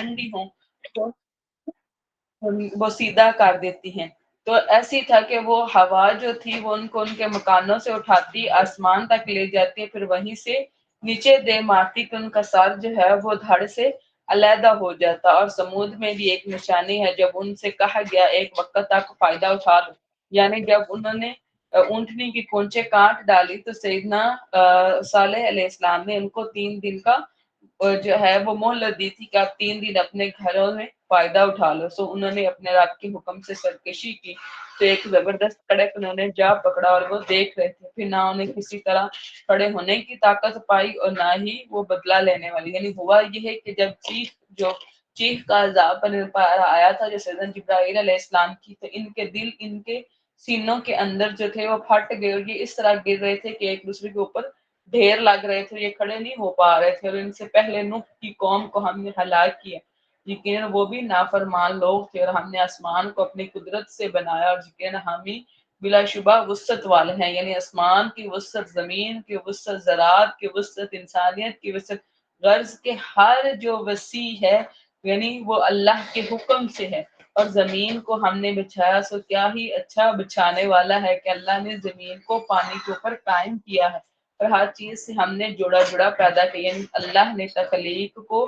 ٹھنڈی ہوں تو وہ سیدھا کر دیتی ہیں۔ تو ایسی تھا کہ وہ ہوا جو تھی وہ ان کو ان کے مکانوں سے اٹھاتی، آسمان تک لے جاتی، پھر وہیں سے نیچے دے مارتی کہ ان کا سر جو ہے وہ دھڑ سے علیحدہ ہو جاتا۔ اور سمود میں بھی ایک نشانی ہے، جب ان سے کہا گیا ایک وقت تک فائدہ اٹھا لو، یعنی جب انہوں نے اونٹنی کی کونچے کاٹ ڈالی تو سیدنا صالح علیہ السلام نے ان کو 3 دن کا جو ہے وہ مہلت دی تھی کہ آپ 3 دن اپنے گھروں میں فائدہ اٹھا لو۔ سو انہوں نے اپنے رب کے حکم سے سرکشی کی تو ایک زبردست کڑک انہوں نے جا پکڑا، اور وہ دیکھ رہے تھے، پھر نہ انہیں کسی طرح کھڑے ہونے کی طاقت پائی اور نہ ہی وہ بدلہ لینے والی۔ یعنی ہوا یہ ہے کہ جب چیخ کا عذاب پر آیا تھا جو سیدنا جبرائیل علیہ السلام کی، تو ان کے دل ان کے سینوں کے اندر جو تھے وہ پھٹ گئے، اور یہ اس طرح گر رہے تھے کہ ایک دوسرے کے اوپر ڈھیر لگ رہے تھے، یہ کھڑے نہیں ہو پا رہے تھے۔ اور ان سے پہلے نوح کی قوم کو ہم نے ہلاک کیا، یقیناً وہ بھی نافرمان لوگ تھے، اور ہم نے آسمان کو اپنی قدرت سے بنایا، اور یقیناً ہم ہی بلا شبہ وسعت والے ہیں۔ یعنی آسمان کی وسعت، زمین کی وسعت، زراعت کی وسعت، انسانیت کی وسعت، غرض کے ہر جو وسیع ہے یعنی وہ اللہ کے حکم سے ہے۔ اور زمین کو ہم نے بچھایا، سو کیا ہی اچھا بچھانے والا ہے کہ اللہ نے زمین کو پانی کے اوپر قائم کیا ہے، اور ہر چیز سے ہم نے جوڑا جوڑا پیدا کیا۔ یعنی اللہ نے تخلیق کو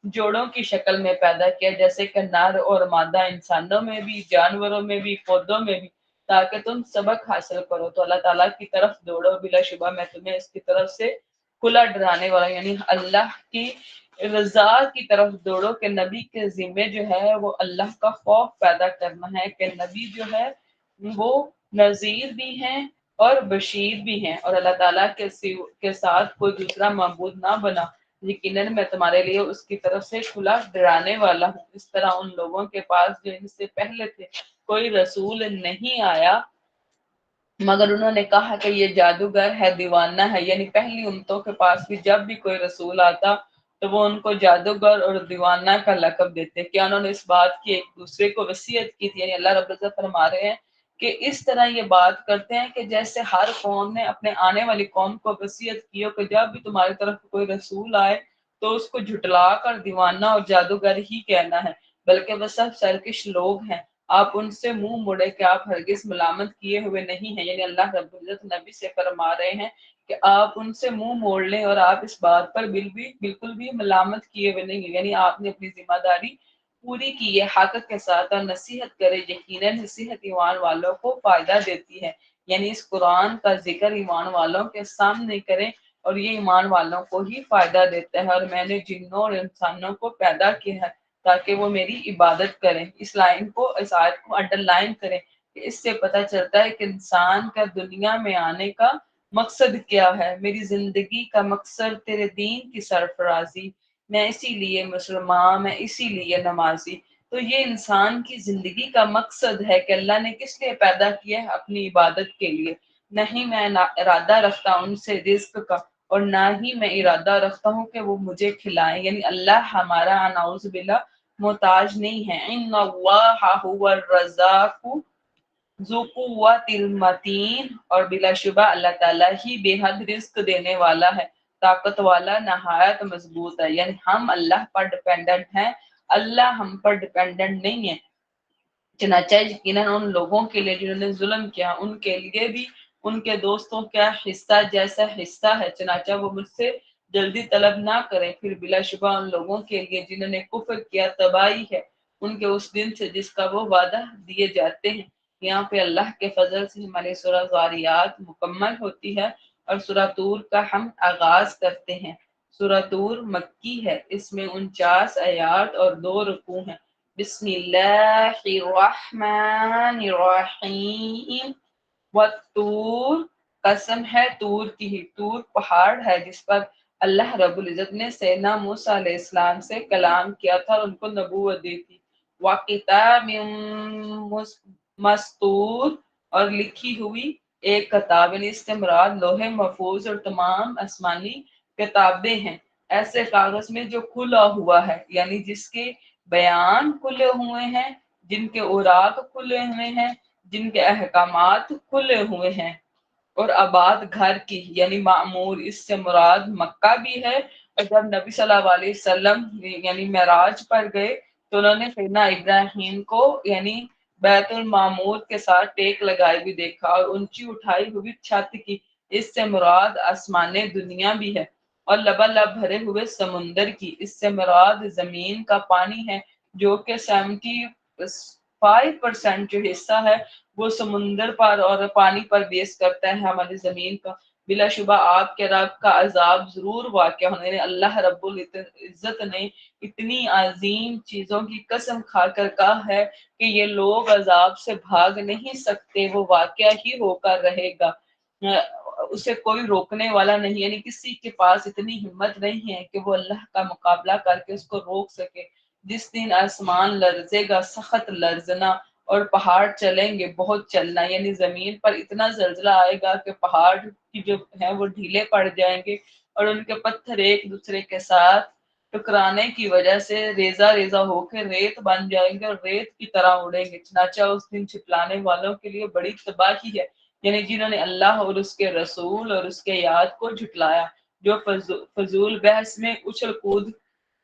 جوڑوں کی شکل میں پیدا کیا، جیسے کہ نر اور مادہ، انسانوں میں بھی، جانوروں میں بھی، پودوں میں بھی، تاکہ تم سبق حاصل کرو۔ تو اللہ تعالیٰ کی طرف دوڑو، بلا شبہ میں تمہیں اس کی طرف سے کھلا ڈرانے والا، یعنی اللہ کی رضا کی طرف دوڑو کہ نبی کے ذمے جو ہے وہ اللہ کا خوف پیدا کرنا ہے، کہ نبی جو ہے وہ نذیر بھی ہیں اور بشیر بھی ہیں، اور اللہ تعالیٰ کے ساتھ کوئی دوسرا معبود نہ بنا، یقیناً میں تمہارے لیے اس کی طرف سے کھلا ڈرانے والا ہوں۔ اس طرح ان لوگوں کے پاس جو ان سے پہلے تھے کوئی رسول نہیں آیا مگر انہوں نے کہا کہ یہ جادوگر ہے، دیوانہ ہے۔ یعنی پہلی امتوں کے پاس بھی جب بھی کوئی رسول آتا تو وہ ان کو جادوگر اور دیوانہ کا لقب دیتے۔ کیا انہوں نے اس بات کی ایک دوسرے کو وصیت کی تھی؟ یعنی اللہ رب العزت فرما رہے ہیں کہ اس طرح یہ بات کرتے ہیں کہ جیسے ہر قوم نے اپنے آنے والی قوم کو وصیت کی ہو کہ جب بھی تمہاری طرف کوئی رسول آئے تو اس کو جھٹلا کر دیوانہ اور جادوگر ہی کہنا ہے، بلکہ وہ سب سرکش لوگ ہیں، آپ ان سے منہ موڑے کہ آپ ہرگز ملامت کیے ہوئے نہیں ہیں۔ یعنی اللہ رب العزت نبی سے فرما رہے ہیں کہ آپ ان سے منہ موڑ لیں اور آپ اس بات پر بالکل بھی ملامت کیے ہوئے نہیں ہیں، یعنی آپ نے اپنی ذمہ داری پوری کی ہے حق کے ساتھ، اور نصیحت کرے، یقیناً نصیحت ایمان والوں کو فائدہ دیتی ہے۔ یعنی اس قرآن کا ذکر ایمان والوں کے سامنے کریں اور یہ ایمان والوں کو ہی فائدہ دیتا ہے۔ اور میں نے جنوں اور انسانوں کو پیدا کیا ہے تاکہ وہ میری عبادت کریں۔ اس آیت کو انڈر لائن کریں کہ اس سے پتہ چلتا ہے کہ انسان کا دنیا میں آنے کا مقصد کیا ہے۔ میری زندگی کا مقصد تیرے دین کی سرفرازی، میں اسی لیے مسلمان، میں اسی لیے نمازی۔ تو یہ انسان کی زندگی کا مقصد ہے کہ اللہ نے کس لیے پیدا کیا ہے؟ اپنی عبادت کے لیے۔ نہیں میں ارادہ رکھتا ان سے رزق کا، اور نہ ہی میں ارادہ رکھتا ہوں کہ وہ مجھے کھلائیں۔ یعنی اللہ ہمارا نعوذ باللہ محتاج نہیں ہے۔ ان اللہ هو الرزاق ذو قوت المتین، اور بلا شبہ اللہ تعالیٰ ہی بے حد رزق دینے والا ہے، طاقت والا، نہایت مضبوط ہے۔ یعنی ہم اللہ پر ڈیپینڈنٹ ہیں، اللہ ہم پر ڈیپینڈنٹ نہیں ہے۔ چنانچہ یقیناً ان لوگوں کے لیے جنہوں نے ظلم کیا، ان کے لیے بھی ان کے دوستوں کا حصہ جیسا حصہ ہے، چنانچہ وہ مجھ سے جلدی طلب نہ کریں۔ پھر بلا شبہ ان لوگوں کے لیے جنہوں نے کفر کیا تباہی ہے ان کے اس دن سے جس کا وہ وعدہ دیے جاتے ہیں۔ یہاں پہ اللہ کے فضل سے ہماری سورہ ذاریات مکمل ہوتی ہے اور سورہ طور کا ہم آغاز کرتے ہیں۔ سورہ طور مکی ہے، اس میں 49 آیات اور 2 رکوع ہیں۔ بسم اللہ الرحمن الرحیم والطور، قسم ہے طور کی ہی، طور پہاڑ ہے جس پر اللہ رب العزت نے سیدنا موسیٰ علیہ السلام سے کلام کیا تھا اور ان کو نبوت دی تھی۔ وَكِتَابٍ مَسْطُورٍ، اور لکھی ہوئی ایک کتاب، یعنی اس سے مراد لوح محفوظ اور تمام آسمانی کتابیں ہیں، ایسے کاغذ میں جو کھلا ہوا ہے، یعنی جس کے بیان کھلے ہوئے ہیں، جن کے اوراق کھلے ہوئے ہیں، جن کے احکامات کھلے ہوئے ہیں۔ اور آباد گھر کی، یعنی معمور، اس سے مراد مکہ بھی ہے جب نبی صلی اللہ علیہ وسلم یعنی معراج پر گئے تو انہوں نے سیدنا ابراہیم کو یعنی بیت المعمور کے ساتھ ٹیک لگائے بھی دیکھا اور اونچی اٹھائی ہوئی چھت کی، اس سے مراد آسمان دنیا بھی ہے، اور لبالب بھرے ہوئے سمندر کی، اس سے مراد زمین کا پانی ہے جو کہ 75% جو حصہ ہے وہ سمندر پر اور پانی پر بیس کرتا ہے ہماری زمین کا۔ بلا شبہ آپ کے رب کا عذاب ضرور واقع ہونے، یعنی اللہ رب العزت نے اتنی عظیم چیزوں کی قسم کھا کر کہا ہے کہ یہ لوگ عذاب سے بھاگ نہیں سکتے، وہ واقعہ ہی ہو کر رہے گا، اسے کوئی روکنے والا نہیں، یعنی کسی کے پاس اتنی ہمت نہیں ہے کہ وہ اللہ کا مقابلہ کر کے اس کو روک سکے۔ جس دن آسمان لرزے گا سخت لرزنا، اور پہاڑ چلیں گے بہت چلنا، یعنی زمین پر اتنا زلزلہ آئے گا کہ پہاڑ کی جو ہے وہ ڈھیلے پڑ جائیں گے اور ان کے پتھر ایک دوسرے کے ساتھ ٹکرانے کی وجہ سے ریزہ ریزہ ہو کے ریت بن جائیں گے اور ریت کی طرح اڑیں گے۔ چنانچہ اس دن چھپلانے والوں کے لیے بڑی تباہی ہے، یعنی جنہوں نے اللہ اور اس کے رسول اور اس کے یاد کو جھٹلایا، جو فضول بحث میں اچھل کود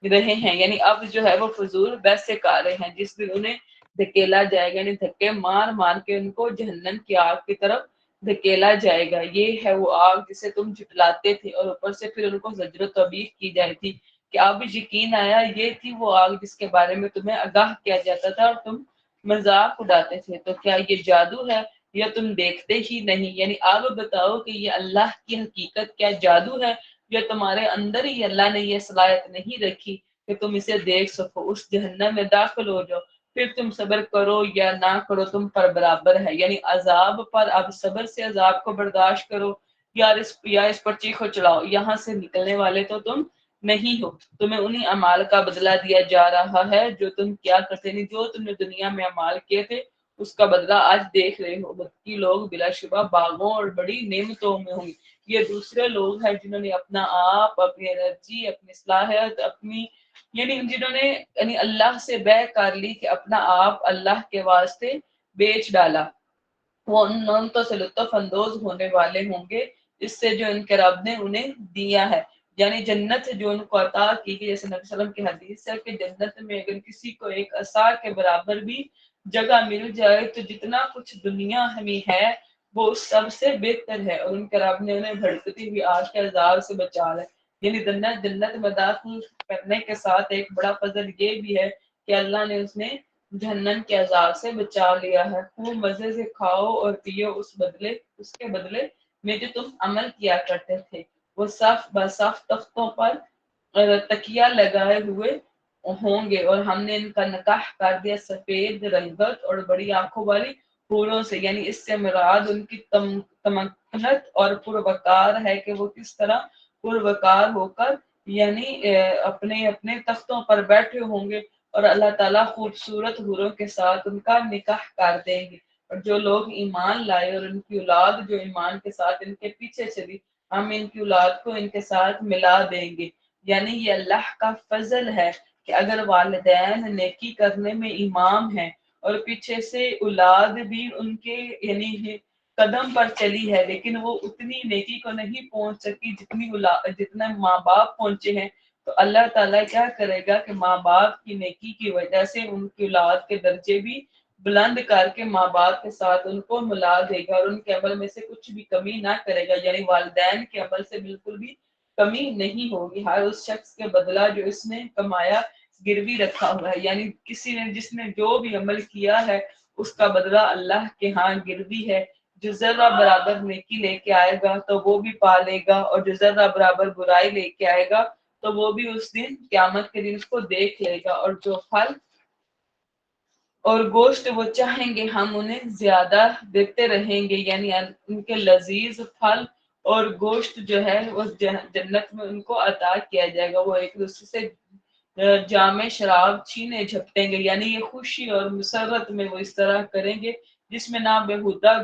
رہے ہیں، یعنی اب جو ہے وہ فضول بحث سے کر رہے ہیں، جس دن انہیں دھکیلا جائے گا، یعنی دھکے مار مار کے ان کو جہنم کی آگ کی طرف دھکیلا جائے گا۔ یہ ہے وہ آگ جسے تم جھٹلاتے تھے، اور اوپر سے پھر ان کو زجر و توبیخ کی جائے تھی کہ اب یقین آیا یہ تھی وہ آگ جس کے بارے میں تمہیں آگاہ کیا جاتا تھا اور تم مذاق اڑاتے تھے۔ تو کیا یہ جادو ہے یا تم دیکھتے ہی نہیں؟ یعنی اب بتاؤ کہ یہ اللہ کی حقیقت کیا جادو ہے یا تمہارے اندر ہی اللہ نے یہ صلاحیت نہیں رکھی کہ تم اسے دیکھ سکو؟ اس جہنم میں داخل ہو جاؤ، پھر تم صبر کرو یا نہ کرو تم پر برابر ہے، یعنی عذاب پر اب صبر سے عذاب کو برداشت کرو یا اس پر چیخو چلاؤ، یہاں سے نکلنے والے تو تم نہیں ہو۔ تمہیں انہی اعمال کا بدلہ دیا جا رہا ہے جو تم کیا کرتے، نہیں جو تم نے دنیا میں اعمال کیے تھے اس کا بدلہ آج دیکھ رہے ہو۔ بدکی لوگ بلا شبہ باغوں اور بڑی نعمتوں میں ہوں گے، یہ دوسرے لوگ ہیں جنہوں نے اپنا آپ، اپنی انرجی، اپنی صلاحیت، اپنی یعنی جنہوں نے یعنی اللہ سے بے کر لی کہ اپنا آپ اللہ کے واسطے بیچ ڈالا، وہ ان نعمتوں سے لطف اندوز ہونے والے ہوں گے اس سے جو ان کے رب نے انہیں دیا ہے، یعنی جنت جو ان کو عطا کی گئی۔ جیسے نبی صلی اللہ علیہ وسلم کی حدیث ہے کہ جنت میں اگر کسی کو ایک عصا کے برابر بھی جگہ مل جائے تو جتنا کچھ دنیا ہمیں ہے وہ اس سب سے بہتر ہے، اور ان کے رب نے انہیں بھڑکتی ہوئی آگ کے عذاب سے بچا لے۔ یعنی جنت میں داخل کرنے کے ساتھ ایک بڑا فضل یہ بھی ہے کہ اللہ نے اس نے جہنم کے عذاب سے بچا لیا ہے۔ خوب مزے سے کھاؤ اور پیو اس کے بدلے میں جو تم عمل کیا کرتے تھے۔ وہ صف بصف تختوں پر تکیہ لگائے ہوئے ہوں گے، اور ہم نے ان کا نکاح کر دیا سفید رنگت اور بڑی آنکھوں والی حوروں سے، یعنی اس سے مراد ان کی تمکنت اور پروکار ہے کہ وہ کس طرح پروکار ہو کر یعنی اپنے اپنے تختوں پر بیٹھے ہوں گے، اور اللہ تعالیٰ خوبصورت حوروں کے ساتھ ان کا نکاح کر دیں گے۔ اور جو لوگ ایمان لائے اور ان کی اولاد جو ایمان کے ساتھ ان کے پیچھے چلی، ہم ان کی اولاد کو ان کے ساتھ ملا دیں گے۔ یعنی یہ اللہ کا فضل ہے کہ اگر والدین نیکی کرنے میں امام ہیں اور پیچھے سے اولاد بھی ان کے یعنی قدم پر چلی ہے، لیکن وہ اتنی نیکی کو نہیں پہنچ سکی جتنا ماں باپ پہنچے ہیں، تو اللہ تعالیٰ کیا کرے گا کہ ماں باپ کی نیکی کی وجہ سے ان کی اولاد کے درجے بھی بلند کر کے ماں باپ کے ساتھ ان کو ملا دے گا، اور ان کے عمل میں سے کچھ بھی کمی نہ کرے گا، یعنی والدین کے عمل سے بالکل بھی کمی نہیں ہوگی۔ ہر اس شخص کے بدلہ جو اس نے کمایا گروی رکھا ہوا ہے، یعنی کسی نے جس نے جو بھی عمل کیا ہے اس کا بدلہ اللہ کے ہاں گروی ہے۔ جو ذرہ برابر نیکی لے کے آئے گا تو وہ بھی پا لے گا، اور جو ذرہ برابر برائی لے کے آئے گا تو وہ بھی اس دن قیامت کے دن اس کو دیکھ لے گا۔ اور جو پھل اور گوشت وہ چاہیں گے ہم انہیں زیادہ دیتے رہیں گے، یعنی ان کے لذیذ پھل اور گوشت جو ہے وہ جنت میں ان کو عطا کیا جائے گا۔ وہ ایک دوسرے سے جام شراب چھینے جھپٹیں گے، یعنی یہ خوشی اور مسرت میں وہ اس طرح کریں گے جس میں نہ بےہودہ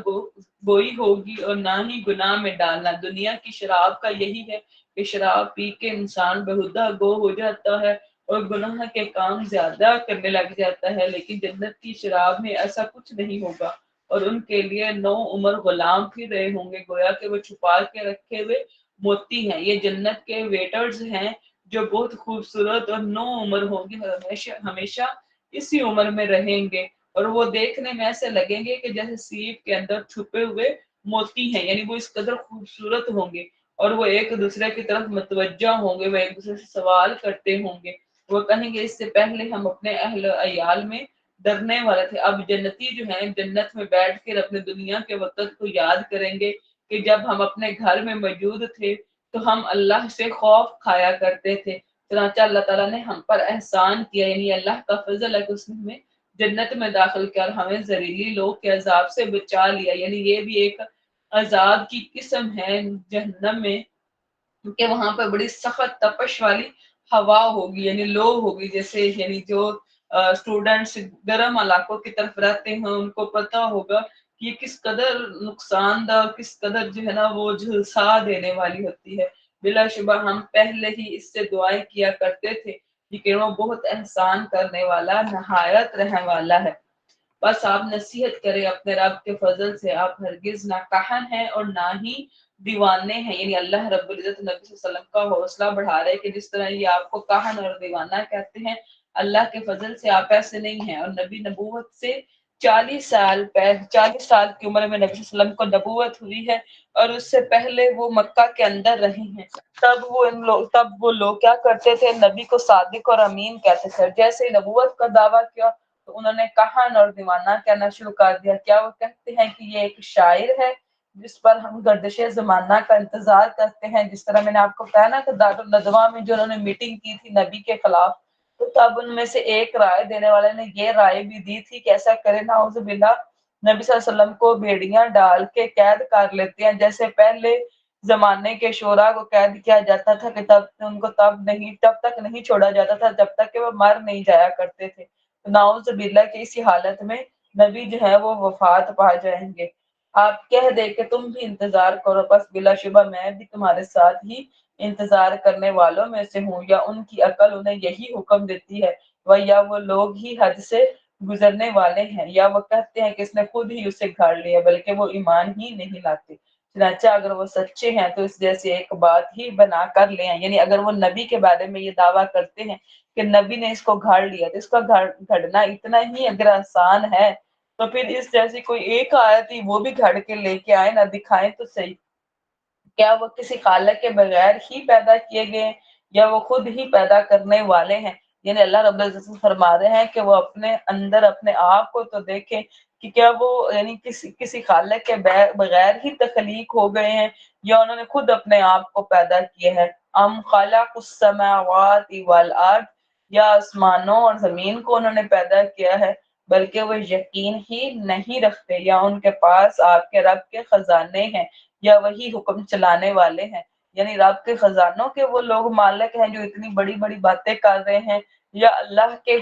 گوئی ہوگی اور نہ ہی گناہ میں ڈالنا۔ دنیا کی شراب کا یہی ہے کہ شراب پی کے انسان بےہودہ گو ہو جاتا ہے اور گناہ کے کام زیادہ کرنے لگ جاتا ہے، لیکن جنت کی شراب میں ایسا کچھ نہیں ہوگا، اور ان کے لیے 9 عمر غلام پھر رہے ہوں گے، گویا کہ وہ چھپا کے رکھے ہوئے موتی ہیں۔ یہ جنت کے ویٹرز ہیں جو بہت خوبصورت اور نو عمر ہوں گے، ہمیشہ ہمیشہ اسی عمر میں رہیں گے، اور وہ دیکھنے میں ایسے لگیں گے کہ جیسے سیپ کے اندر چھپے ہوئے موتی ہیں، یعنی وہ اس قدر خوبصورت ہوں گے، اور وہ ایک دوسرے کی طرف متوجہ ہوں گے، وہ ایک دوسرے سے سوال کرتے ہوں گے، وہ کہیں گے اس سے پہلے ہم اپنے اہل عیال میں ڈرنے والے تھے، اب جنتی جو ہیں جنت میں بیٹھ کر اپنے دنیا کے وقت کو یاد کریں گے کہ جب ہم اپنے گھر میں موجود تھے تو ہم اللہ سے خوف کھایا کرتے تھے، چنانچہ اللہ تعالیٰ نے ہم پر احسان کیا، یعنی اللہ کا فضل ہے کہ اس نے ہمیں جنت میں داخل کیا اور ہمیں زہریلی لوگ کے عذاب سے بچا لیا، یعنی یہ بھی ایک عذاب کی قسم ہے جہنم میں، کہ وہاں پہ بڑی سخت تپش والی ہوا ہوگی، یعنی لو ہوگی، جیسے یعنی جو اسٹوڈینٹس گرم علاقوں کی طرف رہتے ہیں ان کو پتا ہوگا کہ یہ کس قدر نقصان دہ، کس قدر جو ہے نا وہ جھلسا دینے والی ہوتی ہے۔ بلا شبہ ہم پہلے ہی اس سے دعائیں کیا کرتے تھے کہ وہ بہت احسان کرنے والا، نہایت رحم والا ہے۔ بس آپ نصیحت کریں اپنے رب کے فضل سے، آپ ہرگز نہ کہن ہیں اور نہ ہی دیوانے ہیں، یعنی اللہ رب العزت نبی صلی اللہ علیہ وسلم کا حوصلہ بڑھا رہے کہ جس طرح یہ آپ کو کہن اور دیوانہ کہتے ہیں، اللہ کے فضل سے آپ ایسے نہیں ہیں، اور نبی نبوت سے 40 سال کی عمر میں نبی صلی اللہ علیہ وسلم کو نبوت ہوئی ہے، اور اس سے پہلے وہ مکہ کے اندر رہے ہیں، تب وہ لوگ کیا کرتے تھے، نبی کو صادق اور امین کہتے تھے، جیسے ہی نبوت کا دعویٰ کیا تو انہوں نے کہن اور دیوانہ کہنا شروع کر دیا۔ کیا وہ کہتے ہیں کہ یہ ایک شاعر ہے جس پر ہم گردش زمانہ کا انتظار کرتے ہیں، جس طرح میں نے آپ کو کہا نا کہ دارالندوہ میں جو انہوں نے میٹنگ کی تھی نبی کے خلاف، تو تب ان میں سے ایک رائے دینے والے نے یہ رائے بھی دی تھی کہ ایسا کرے نعوذ باللہ نبی صلی اللہ علیہ وسلم کو بیڑیاں ڈال کے قید کر لیتے ہیں، جیسے پہلے زمانے کے شورا کو قید کیا جاتا تھا کہ تب تک نہیں چھوڑا جاتا تھا جب تک کہ وہ مر نہیں جایا کرتے تھے، نعوذ باللہ کی اسی حالت میں نبی جو ہے وہ وفات پا جائیں گے۔ آپ کہہ دے کہ تم بھی انتظار کرو، بس بلا شبہ میں بھی تمہارے ساتھ ہی انتظار کرنے والوں میں سے ہوں، یا ان کی عقل انہیں یہی حکم دیتی ہے، یا وہ لوگ ہی حد سے گزرنے والے ہیں، یا وہ کہتے ہیں کہ اس نے خود ہی اسے گھاڑ لیا، بلکہ وہ ایمان ہی نہیں لاتے، چنانچہ اگر وہ سچے ہیں تو اس جیسی ایک بات ہی بنا کر لے آئیں، یعنی اگر وہ نبی کے بارے میں یہ دعویٰ کرتے ہیں کہ نبی نے اس کو گھاڑ لیا، تو اس کا گھڑنا اتنا ہی اگر آسان ہے تو پھر اس جیسی کوئی ایک آیت ہی وہ بھی گھڑ کے لے کے آئے نہ، دکھائیں تو صحیح، کیا وہ کسی خالق کے بغیر ہی پیدا کیے گئے یا وہ خود ہی پیدا کرنے والے ہیں؟ یعنی اللہ رب العزت فرما رہے ہیں کہ وہ اپنے اندر اپنے آپ کو تو دیکھیں کہ کیا وہ یعنی کسی خالق کے بغیر ہی تخلیق ہو گئے ہیں، یا انہوں نے خود اپنے آپ کو پیدا کیا ہے۔ ام خلق السماوات والارض، یا آسمانوں اور زمین کو انہوں نے پیدا کیا ہے، بلکہ وہ یقین ہی نہیں رکھتے، یا ان کے پاس آپ کے رب کے خزانے ہیں، یا وہی حکم چلانے والے ہیں، یعنی رب کے خزانوں کے وہ لوگ مالک ہیں جو اتنی بڑی بڑی باتیں کر رہے ہیں، یا اللہ کے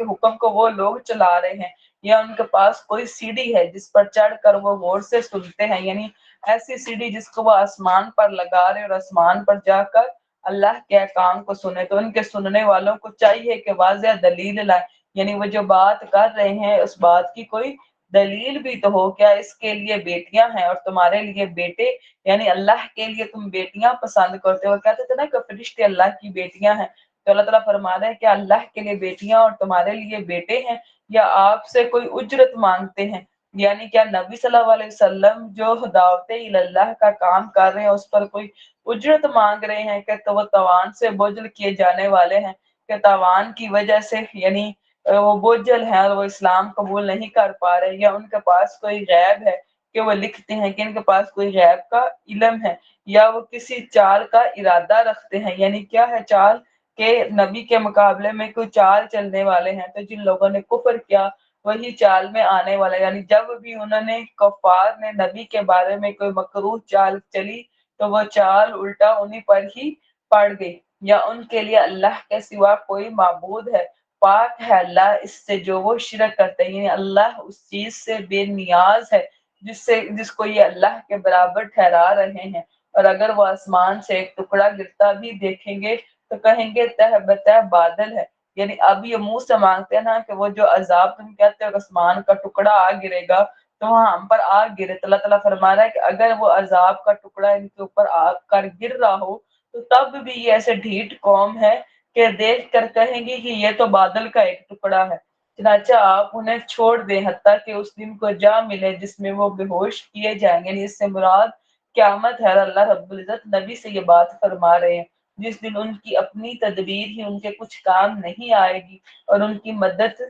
حکم کو وہ لوگ چلا رہے ہیں، یا ان کے پاس کوئی سیڑھی ہے جس پر چڑھ کر وہ غور سے سنتے ہیں، یعنی ایسی سیڑھی جس کو وہ آسمان پر لگا رہے اور آسمان پر جا کر اللہ کے احکام کو سنے، تو ان کے سننے والوں کو چاہیے کہ واضح دلیل لائیں، یعنی وہ جو بات کر رہے ہیں اس بات کی کوئی دلیل بھی تو ہو، کیا اس کے لیے بیٹیاں ہیں اور تمہارے لیے بیٹے، یعنی اللہ کے لیے تم بیٹیاں پسند کرتے ہو، کہتے تھے نا کہ فرشتے اللہ کی بیٹیاں ہیں، تو اللہ تعالیٰ فرما رہے ہیں کہ اللہ کے لیے بیٹیاں اور تمہارے لیے بیٹے ہیں، یا آپ سے کوئی اجرت مانگتے ہیں، یعنی کیا نبی صلی اللہ علیہ وسلم جو دعوت اللہ کا کام کر رہے ہیں اس پر کوئی اجرت مانگ رہے ہیں، کہ تو وہ توان سے بوجھل کیے جانے والے ہیں، کہ توان کی وجہ سے یعنی وہ بوجھل ہیں اور وہ اسلام قبول نہیں کر پا رہے، یا ان کے پاس کوئی غیب ہے کہ وہ لکھتے ہیں، کہ ان کے پاس کوئی غیب کا علم ہے، یا وہ کسی چال کا ارادہ رکھتے ہیں، یعنی کیا ہے چال، کہ نبی کے مقابلے میں کوئی چال چلنے والے ہیں، تو جن لوگوں نے کفر کیا وہی چال میں آنے والا، یعنی جب بھی انہوں نے کفار نے نبی کے بارے میں کوئی مکروہ چال چلی تو وہ چال الٹا انہی پر ہی پڑ گئی، یا ان کے لیے اللہ کے سوا کوئی معبود ہے، پاک ہے اللہ اس سے جو وہ شرک کرتے ہیں، یعنی اللہ اس چیز سے بے نیاز ہے جس کو یہ اللہ کے برابر ٹھہرا رہے ہیں، اور اگر وہ آسمان سے ایک ٹکڑا گرتا بھی دیکھیں گے تو کہیں گے تہ بتہ بادل ہے، یعنی اب یہ منہ سے مانگتے ہیں نا کہ وہ جو عذاب تم کہتے ہو آسمان کا ٹکڑا آ گرے گا تو وہاں ہم پر آگ گرے، تو اللہ تعالیٰ فرما رہا ہے کہ اگر وہ عذاب کا ٹکڑا ان کے اوپر آگ کر گر رہا ہو تو تب بھی یہ ایسے ڈھیٹ قوم ہے کہ دیکھ کر کہیں گے کہ یہ تو بادل کا ایک ٹکڑا ہے، چنانچہ آپ انہیں چھوڑ دیں حتیٰ کہ اس دن کو جا ملے جس میں وہ بے ہوش کیے جائیں گے، یعنی اس سے مراد قیامت ہے۔ اللہ رب العزت نبی سے یہ بات فرما رہے ہیں، جس دن ان کی اپنی تدبیر ہی ان کے کچھ کام نہیں آئے گی اور ان کی مدد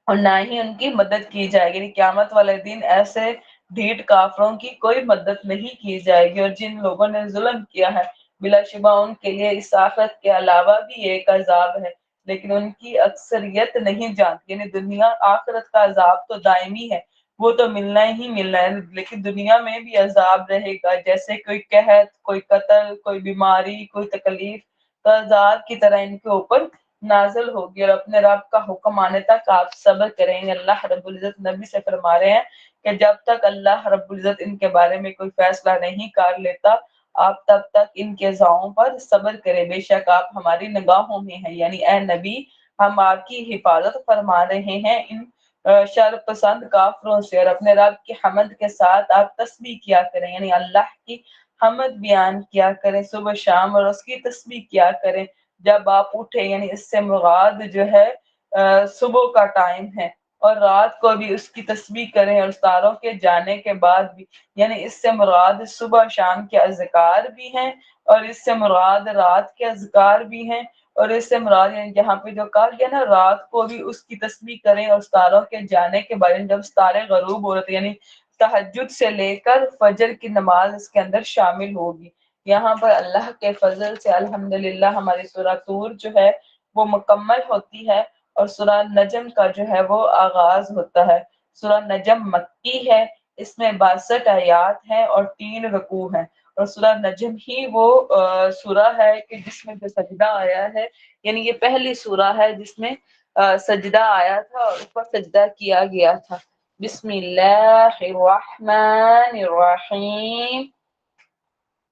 اور نہ ہی ان کی مدد کی جائے گی، یعنی قیامت والے دن ایسے ڈھیٹ کافروں کی کوئی مدد نہیں کی جائے گی۔ اور جن لوگوں نے ظلم کیا ہے بلا شبہ ان کے لیے اس آخرت کے علاوہ بھی ایک عذاب ہے، لیکن ان کی اکثریت نہیں جانتی، یعنی دنیا آخرت کا عذاب تو دائمی ہے، وہ تو ملنا ہی ملنا ہے، لیکن دنیا میں بھی عذاب رہے گا، جیسے کوئی قحط، کوئی قتل، کوئی بیماری، کوئی تکلیف، تو عذاب کی طرح ان کے اوپر نازل ہوگی۔ اور اپنے رب کا حکم آنے تک آپ صبر کریں گے۔ اللہ رب العزت نبی سے فرما رہے ہیں کہ جب تک اللہ رب العزت ان کے بارے میں کوئی فیصلہ نہیں کر لیتا، آپ تب تک ان کے ضعفوں پر صبر کریں، بے شک آپ ہماری نگاہوں میں ہیں، یعنی اے نبی ہم آپ کی حفاظت فرما رہے ہیں ان شر پسند کافروں سے، اور اپنے رب کی حمد کے ساتھ آپ تسبیح کیا کریں، یعنی اللہ کی حمد بیان کیا کریں صبح شام، اور اس کی تسبیح کیا کریں جب آپ اٹھے، یعنی اس سے مراد جو ہے صبح کا ٹائم ہے، اور رات کو بھی اس کی تسبیح کریں اور ستاروں کے جانے کے بعد بھی، یعنی اس سے مراد صبح شام کے اذکار بھی ہیں، اور اس سے مراد رات کے اذکار بھی ہیں، اور اس سے مراد یعنی جہاں پہ جو کہا گیا نا رات کو بھی اس کی تسبیح کریں اور ستاروں کے جانے کے بارے میں، جب ستارے غروب ہو رہے تھے یعنی تہجد سے لے کر فجر کی نماز اس کے اندر شامل ہوگی۔ یہاں پر اللہ کے فضل سے الحمدللہ ہماری سورہ طور جو ہے وہ مکمل ہوتی ہے، اور سورہ نجم کا جو ہے وہ آغاز ہوتا ہے۔ سورہ نجم مکی ہے، اس میں 62 آیات ہیں اور 3 رکوع ہیں، اور سورہ نجم ہی وہ سورہ ہے کہ جس میں جو سجدہ آیا ہے، یعنی یہ پہلی سورہ ہے جس میں سجدہ آیا تھا اور اس پر سجدہ کیا گیا تھا۔ بسم اللہ الرحمن الرحیم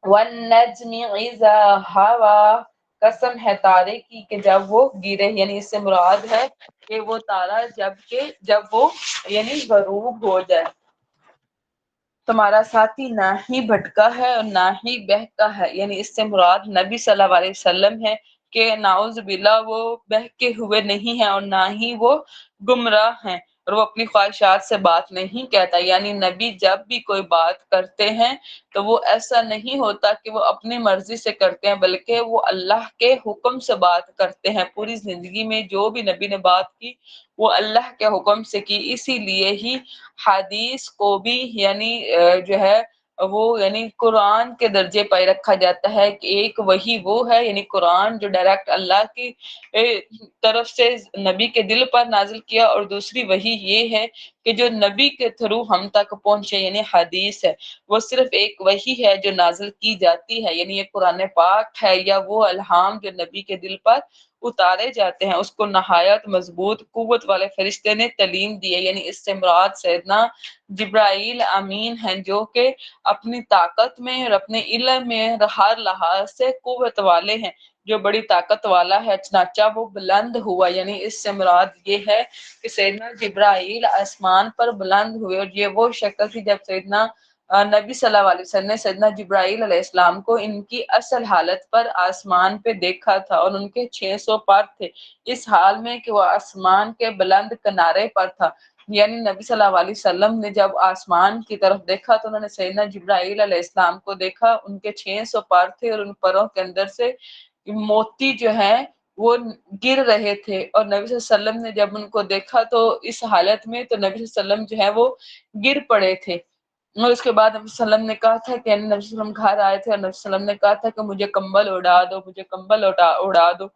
والنجم اذا ہوا، قسم ہے تارے کی کہ جب وہ گرے، یعنی اس سے مراد ہے کہ وہ تارا جب وہ یعنی غروب ہو جائے۔ تمہارا ساتھی نہ ہی بھٹکا ہے اور نہ ہی بہکا ہے، یعنی اس سے مراد نبی صلی اللہ علیہ وسلم ہے کہ نعوذ باللہ وہ بہکے ہوئے نہیں ہیں اور نہ ہی وہ گمراہ ہیں، اور وہ اپنی خواہشات سے بات نہیں کہتا، یعنی نبی جب بھی کوئی بات کرتے ہیں تو وہ ایسا نہیں ہوتا کہ وہ اپنی مرضی سے کرتے ہیں، بلکہ وہ اللہ کے حکم سے بات کرتے ہیں۔ پوری زندگی میں جو بھی نبی نے بات کی وہ اللہ کے حکم سے کی، اسی لیے ہی حدیث کو بھی یعنی جو ہے وہ یعنی قرآن کے درجے پہ رکھا جاتا ہے کہ ایک وہی وہ ہے، یعنی قرآن جو ڈائریکٹ اللہ کی طرف سے نبی کے دل پر نازل کیا، اور دوسری وہی یہ ہے کہ جو نبی کے تھرو ہم تک پہنچے، یعنی حدیث ہے، وہ صرف ایک وہی ہے جو نازل کی جاتی ہے، یعنی یہ قرآن پاک ہے یا وہ الہام جو نبی کے دل پر اتارے جاتے ہیں، اس کو نہایت مضبوط قوت والے فرشتے نے تعلیم دی ہے، یعنی اس سے مراد سیدنا جبرائیل امین ہیں جو کہ اپنی طاقت میں اور اپنے علم میں ہر لحاظ سے قوت والے ہیں، جو بڑی طاقت والا ہے، چنانچہ وہ بلند ہوا، یعنی اس سے مراد یہ ہے کہ سیدنا جبرائیل آسمان پر بلند ہوئے، اور یہ وہ شکل تھی جب سیدنا نبی صلی اللہ علیہ وسلم نے سیدنا جبرائیل علیہ السلام کو ان کی اصل حالت پر آسمان پہ دیکھا تھا، اور ان کے 600 پر تھے، اس حال میں کہ وہ آسمان کے بلند کنارے پر تھا، یعنی نبی صلی اللہ علیہ وسلم نے جب آسمان کی طرف دیکھا تو انہوں نے سیدنا جبرائیل علیہ السلام کو دیکھا، ان کے 600 پر تھے اور ان پروں کے اندر سے موتی جو ہیں وہ گر رہے تھے، اور نبی صلی اللہ علیہ وسلم نے جب ان کو دیکھا تو اس حالت میں تو نبی صلی اللہ علیہ وسلم جو ہے وہ گر پڑے تھے، اور اس کے بعد نبی صلی اللہ علیہ وسلم نے کہا تھا کہ نبی صلی اللہ علیہ وسلم گھر آئے تھے اور نبی صلی اللہ علیہ وسلم نے کہا تھا کہ مجھے کمبل اڑا دو، مجھے کمبل اڑا دو،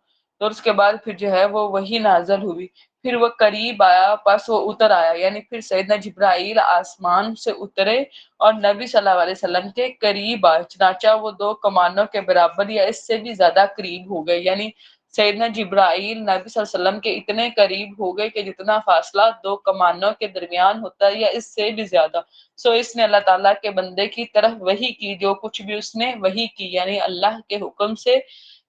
تو اس کے بعد پھر جو ہے وہ وہی نازل ہوئی، پھر وہ قریب آیا، پس وہ اتر آیا، یعنی پھر سیدنا جبرائیل آسمان سے اترے اور نبی صلی اللہ علیہ وسلم کے قریب آئے، چنانچہ وہ 2 کمانوں کے برابر یا اس سے بھی زیادہ قریب ہو گئے، یعنی سیدنا جبرائیل نبی صلی اللہ علیہ وسلم کے اتنے قریب ہو گئے کہ جتنا فاصلہ 2 کمانوں کے درمیان ہوتا ہے یا اس سے بھی زیادہ، اس نے اللہ تعالیٰ کے بندے کی طرف وحی کی، جو کچھ بھی اس نے وحی کی، یعنی اللہ کے حکم سے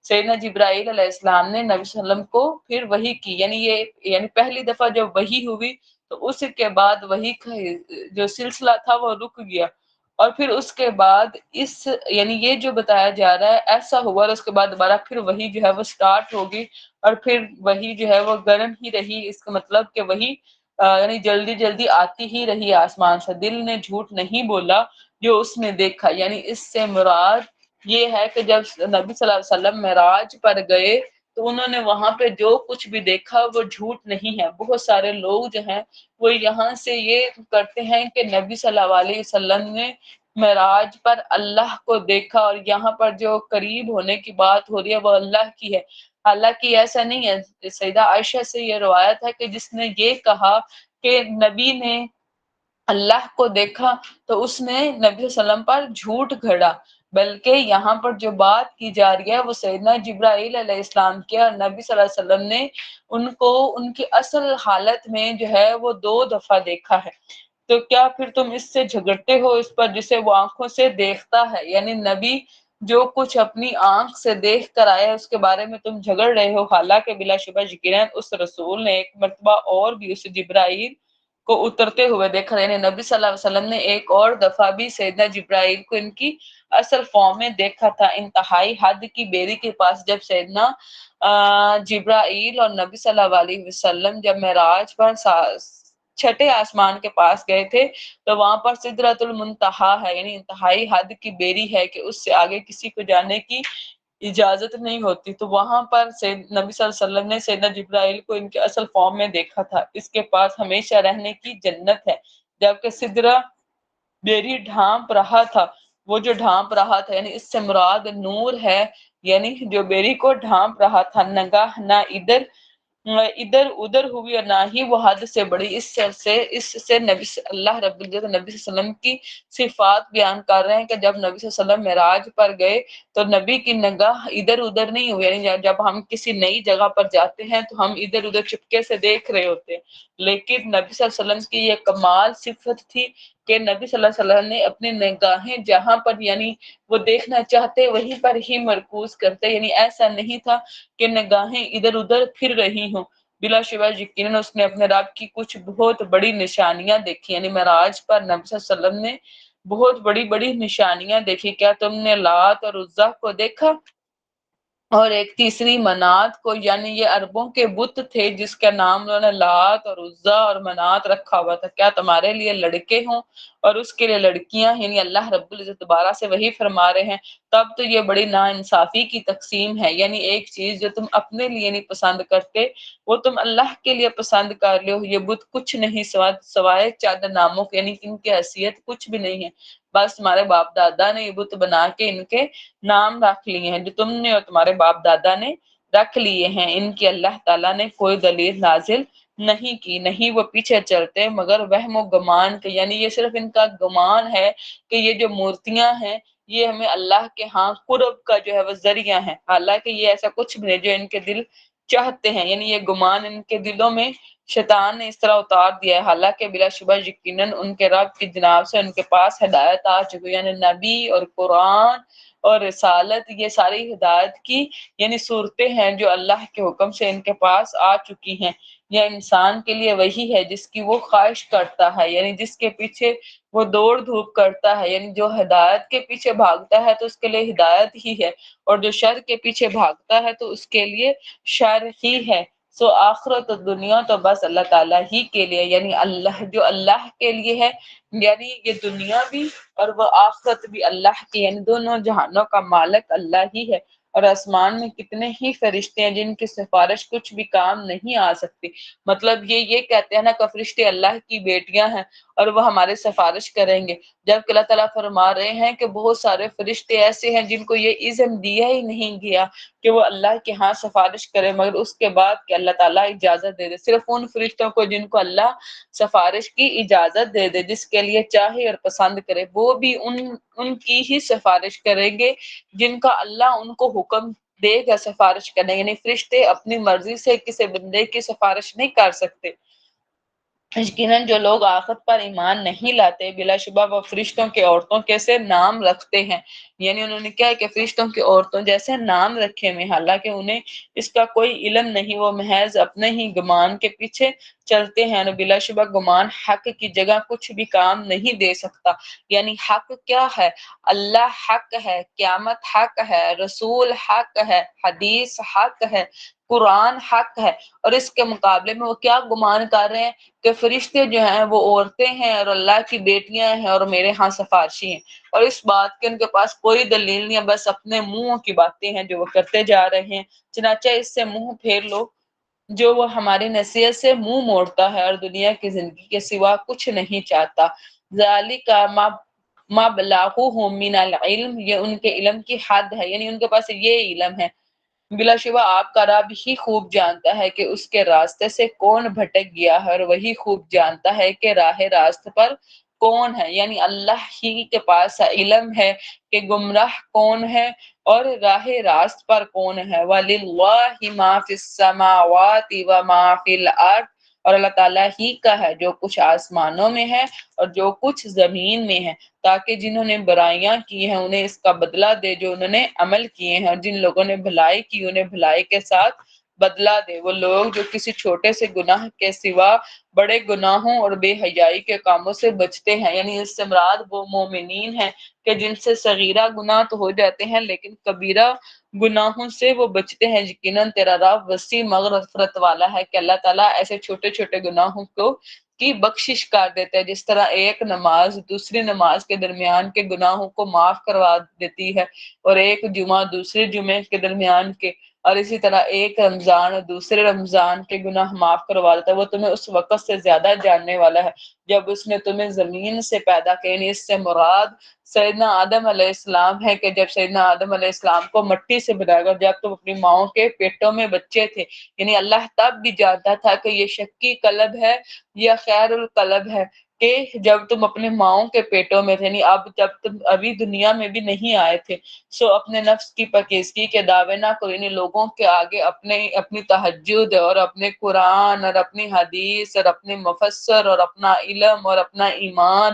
سیدنا جبرائیل علیہ السلام نے نبی صلی اللہ علیہ وسلم کو پھر وحی کی، یعنی پہلی دفعہ جب وحی ہوئی تو اس کے بعد وحی کا جو سلسلہ تھا وہ رک گیا، اور پھر اس کے بعد اس یعنی یہ جو بتایا جا رہا ہے ایسا ہوا، اور اس کے بعد دوبارہ پھر وہی جو ہے وہ سٹارٹ ہوگی، اور پھر وہی جو ہے وہ گرم ہی رہی، اس کا مطلب کہ وہی یعنی جلدی جلدی آتی ہی رہی آسمان سے، دل نے جھوٹ نہیں بولا جو اس نے دیکھا۔ یعنی اس سے مراد یہ ہے کہ جب نبی صلی اللہ علیہ وسلم معراج پر گئے تو انہوں نے وہاں پہ جو کچھ بھی دیکھا وہ جھوٹ نہیں ہے۔ بہت سارے لوگ جو ہیں وہ یہاں سے یہ کرتے ہیں کہ نبی صلی اللہ علیہ وسلم نے معراج پر اللہ کو دیکھا، اور یہاں پر جو قریب ہونے کی بات ہو رہی ہے وہ اللہ کی ہے، حالانکہ ایسا نہیں ہے۔ سیدہ عائشہ سے یہ روایت ہے کہ جس نے یہ کہا کہ نبی نے اللہ کو دیکھا تو اس نے نبی صلی اللہ علیہ وسلم پر جھوٹ گھڑا، بلکہ یہاں پر جو بات کی جا رہی ہے وہ سیدنا جبرائیل علیہ السلام کی، اور نبی صلی اللہ علیہ وسلم نے ان کو ان کی اصل حالت میں جو ہے وہ 2 دفعہ دیکھا ہے۔ تو کیا پھر تم اس سے جھگڑتے ہو اس پر جسے وہ آنکھوں سے دیکھتا ہے؟ یعنی نبی جو کچھ اپنی آنکھ سے دیکھ کر آئے اس کے بارے میں تم جھگڑ رہے ہو، حالانکہ بلا شبہ یقیناً اس رسول نے ایک مرتبہ اور بھی اس جبرائیل کو اترتے ہوئے دیکھا، یعنی نبی صلی اللہ علیہ وسلم نے ایک اور دفعہ بھی سیدنا جبرائیل کو ان کی اصل فارم میں دیکھا تھا۔ انتہائی حد کی بیری کے پاس جب سیدنا جبرائیل اور نبی صلی اللہ علیہ وسلم جب معراج پر چھٹے آسمان کے پاس گئے تھے تو وہاں پر سدرۃ المنتہا ہے، یعنی انتہائی حد کی بیری ہے کہ اس سے آگے کسی کو جانے کی اجازت نہیں ہوتی۔ تو وہاں پر نبی صلی اللہ علیہ وسلم نے سیدنا جبرائیل کو ان کے اصل فارم میں دیکھا تھا۔ اس کے پاس ہمیشہ رہنے کی جنت ہے، جبکہ سدرہ بیری ڈھانپ رہا تھا، وہ جو ڈھانپ رہا تھا یعنی اس سے مراد نور ہے، یعنی جو بیری کو ڈھانپ رہا تھا، نگاہ نہ ادھر ادھر ہوئی اور نہ ہی وہ حد سے بڑی۔ اس سے نبی اللہ رب العزت نبی صلی اللہ علیہ وسلم کی صفات بیان کر رہے ہیں کہ جب نبی صلی اللہ علیہ وسلم معراج پر گئے تو نبی کی نگاہ ادھر ادھر نہیں ہوئی، یعنی جب ہم کسی نئی جگہ پر جاتے ہیں تو ہم ادھر ادھر چپکے سے دیکھ رہے ہوتے ہیں، لیکن نبی صلی اللہ علیہ وسلم کی یہ کمال صفت تھی کہ نبی صلی اللہ علیہ وسلم نے اپنی نگاہیں جہاں پر یعنی وہ دیکھنا چاہتے وہیں پر ہی مرکوز کرتے، یعنی ایسا نہیں تھا کہ نگاہیں ادھر ادھر پھر رہی ہوں۔ بلا شبہ یقیناً اس نے اپنے رب کی کچھ بہت بڑی نشانیاں دیکھی، یعنی معراج پر نبی صلی اللہ علیہ وسلم نے بہت بڑی بڑی نشانیاں دیکھی۔ کیا تم نے لات اور عزیٰ کو دیکھا؟ اور ایک تیسری منات کو، یعنی یہ عربوں کے بت تھے جس کا نام انہوں نے لات اور عزیٰ اور منات رکھا ہوا تھا۔ کیا تمہارے لیے لڑکے ہوں اور اس کے لیے لڑکیاں، یعنی اللہ رب العزت دوبارہ سے وہی فرما رہے ہیں، تب تو یہ بڑی ناانصافی کی تقسیم ہے۔ یعنی ایک چیز جو تم اپنے لیے نہیں پسند کرتے وہ تم اللہ کے لیے پسند کر لو۔ یہ بت کچھ نہیں سوائے چند ناموں کے، یعنی ان کی حیثیت کچھ بھی نہیں ہے، بس تمہارے باپ دادا نے یہ بت بنا کے ان کے نام رکھ لیے ہیں، جو تم نے اور تمہارے باپ دادا نے رکھ لیے ہیں۔ ان کی اللہ تعالیٰ نے کوئی دلیل نازل نہیں کی، نہیں وہ پیچھے چلتے مگر وہم و گمان کے، یعنی یہ صرف ان کا گمان ہے کہ یہ جو مورتیاں ہیں یہ ہمیں اللہ کے ہاں قرب کا جو ہے وہ ذریعہ ہے، حالانکہ یہ ایسا کچھ بھی نہیں جو ان کے دل چاہتے ہیں۔ یعنی یہ گمان ان کے دلوں میں شیطان نے اس طرح اتار دیا ہے، حالانکہ بلا شبہ یقیناً ان کے رب کی جناب سے ان کے پاس ہدایت آ چکی، یعنی نبی اور قرآن اور رسالت، یہ ساری ہدایت کی یعنی صورتیں ہیں جو اللہ کے حکم سے ان کے پاس آ چکی ہیں۔ یہ انسان کے لیے وہی ہے جس کی وہ خواہش کرتا ہے، یعنی جس کے پیچھے وہ دوڑ دھوپ کرتا ہے، یعنی جو ہدایت کے پیچھے بھاگتا ہے تو اس کے لیے ہدایت ہی ہے، اور جو شر کے پیچھے بھاگتا ہے تو اس کے لیے شر ہی ہے۔ سو آخرت و دنیا تو بس اللہ تعالیٰ ہی کے لیے، یعنی اللہ جو اللہ کے لیے ہے، یعنی یہ دنیا بھی اور وہ آخرت بھی اللہ کی، یعنی دونوں جہانوں کا مالک اللہ ہی ہے۔ اور آسمان میں کتنے ہی فرشتے ہیں جن کی سفارش کچھ بھی کام نہیں آ سکتی، مطلب یہ کہتے ہیں نا کہ فرشتے اللہ کی بیٹیاں ہیں اور وہ ہمارے سفارش کریں گے، جبکہ اللہ تعالیٰ فرما رہے ہیں کہ بہت سارے فرشتے ایسے ہیں جن کو یہ اذن دیا ہی نہیں گیا کہ وہ اللہ کے ہاں سفارش کرے، مگر اس کے بعد کہ اللہ تعالیٰ اجازت دے دے، صرف ان فرشتوں کو جن کو اللہ سفارش کی اجازت دے دے، جس کے لیے چاہے اور پسند کرے، وہ بھی ان کی ہی سفارش کریں گے جن کا اللہ ان کو حکم دے گا سفارش کرنے، یعنی فرشتے اپنی مرضی سے کسی بندے کی سفارش نہیں کر سکتے۔ یقیناً جو لوگ آخرت پر ایمان نہیں لاتے بلا شبہ وہ فرشتوں کے عورتوں کیسے نام رکھتے ہیں، یعنی انہوں نے کیا ہے کہ فرشتوں کی عورتوں جیسے نام رکھے ہوئے، حالانکہ انہیں اس کا کوئی علم نہیں، وہ محض اپنے ہی گمان کے پیچھے چلتے ہیں، اور بلا شبہ گمان حق کی جگہ کچھ بھی کام نہیں دے سکتا۔ یعنی حق کیا ہے؟ اللہ حق ہے، قیامت حق ہے، رسول حق ہے، حدیث حق ہے، قرآن حق ہے، اور اس کے مقابلے میں وہ کیا گمان کر رہے ہیں کہ فرشتے جو ہیں وہ عورتیں ہیں اور اللہ کی بیٹیاں ہیں اور میرے ہاں سفارشی ہیں، اور اس بات کے ان کے پاس کوئی دلیل نہیں ہے، بس اپنے منہوں کی باتیں ہیں جو وہ کرتے جا رہے ہیں۔ چنانچہ اس سے منہ پھیر لو جو وہ ہماری نصیحت سے منہ موڑتا ہے اور دنیا کی زندگی کے سوا کچھ نہیں چاہتا۔ ذالک ما بلغوہم من العلم، یہ ان کے علم کی حد ہے، یعنی ان کے پاس یہ علم ہے۔ بلا شبہ آپ کا رب ہی خوب جانتا ہے کہ اس کے راستے سے کون بھٹک گیا ہے، اور وہی خوب جانتا ہے کہ راہ راست پر کون ہے، یعنی اللہ ہی کے پاس علم ہے کہ گمراہ کون ہے اور راہ راست پر کون ہے۔ وَلِلَّهِ مَا فِي السَّمَاوَاتِ وَمَا فِي الْأَرْضِ، اور اللہ تعالیٰ ہی کا ہے جو کچھ آسمانوں میں ہے اور جو کچھ زمین میں ہے، تاکہ جنہوں نے برائیاں کی ہیں انہیں اس کا بدلہ دے جو انہوں نے عمل کیے ہیں، اور جن لوگوں نے بھلائی کی انہیں بھلائی کے ساتھ بدلہ دے۔ وہ لوگ جو کسی چھوٹے سے گناہ کے سوا بڑے گناہوں اور بے حیائی کے کاموں سے بچتے ہیں، یعنی اس سے مراد وہ مومنین ہیں کہ جن سے صغیرہ گناہ تو ہو جاتے ہیں لیکن کبیرہ گناہوں سے وہ بچتے ہیں۔ یقیناً تیرا رب وسیع مغفرت والا ہے کہ اللہ تعالیٰ ایسے چھوٹے چھوٹے گناہوں کو کی بخشش کر دیتا ہے، جس طرح ایک نماز دوسری نماز کے درمیان کے گناہوں کو معاف کروا دیتی ہے، اور ایک جمعہ دوسرے جمعے کے درمیان کے، اور اسی طرح ایک رمضان اور دوسرے رمضان کے گناہ معاف کروا دیتا ہے۔ وہ تمہیں اس وقت سے زیادہ جاننے والا ہے جب اس نے تمہیں زمین سے پیدا کیا، یعنی اس سے مراد سیدنا آدم علیہ السلام ہے کہ جب سیدنا آدم علیہ السلام کو مٹی سے بنایا گیا، جب تم اپنی ماؤں کے پیٹوں میں بچے تھے، یعنی اللہ تب بھی جانتا تھا کہ یہ شکی قلب ہے یا خیر القلب ہے، کہ جب تم اپنے ماؤں کے پیٹوں میں تھے، یعنی اب جب تم ابھی دنیا میں بھی نہیں آئے تھے، سو اپنے نفس کی پاکیزگی کے دعوے نہ کرو، یعنی لوگوں کے آگے اپنی تہجد اور اپنے قرآن اور اپنی حدیث اور اپنے مفسر اور اپنا علم اور اپنا ایمان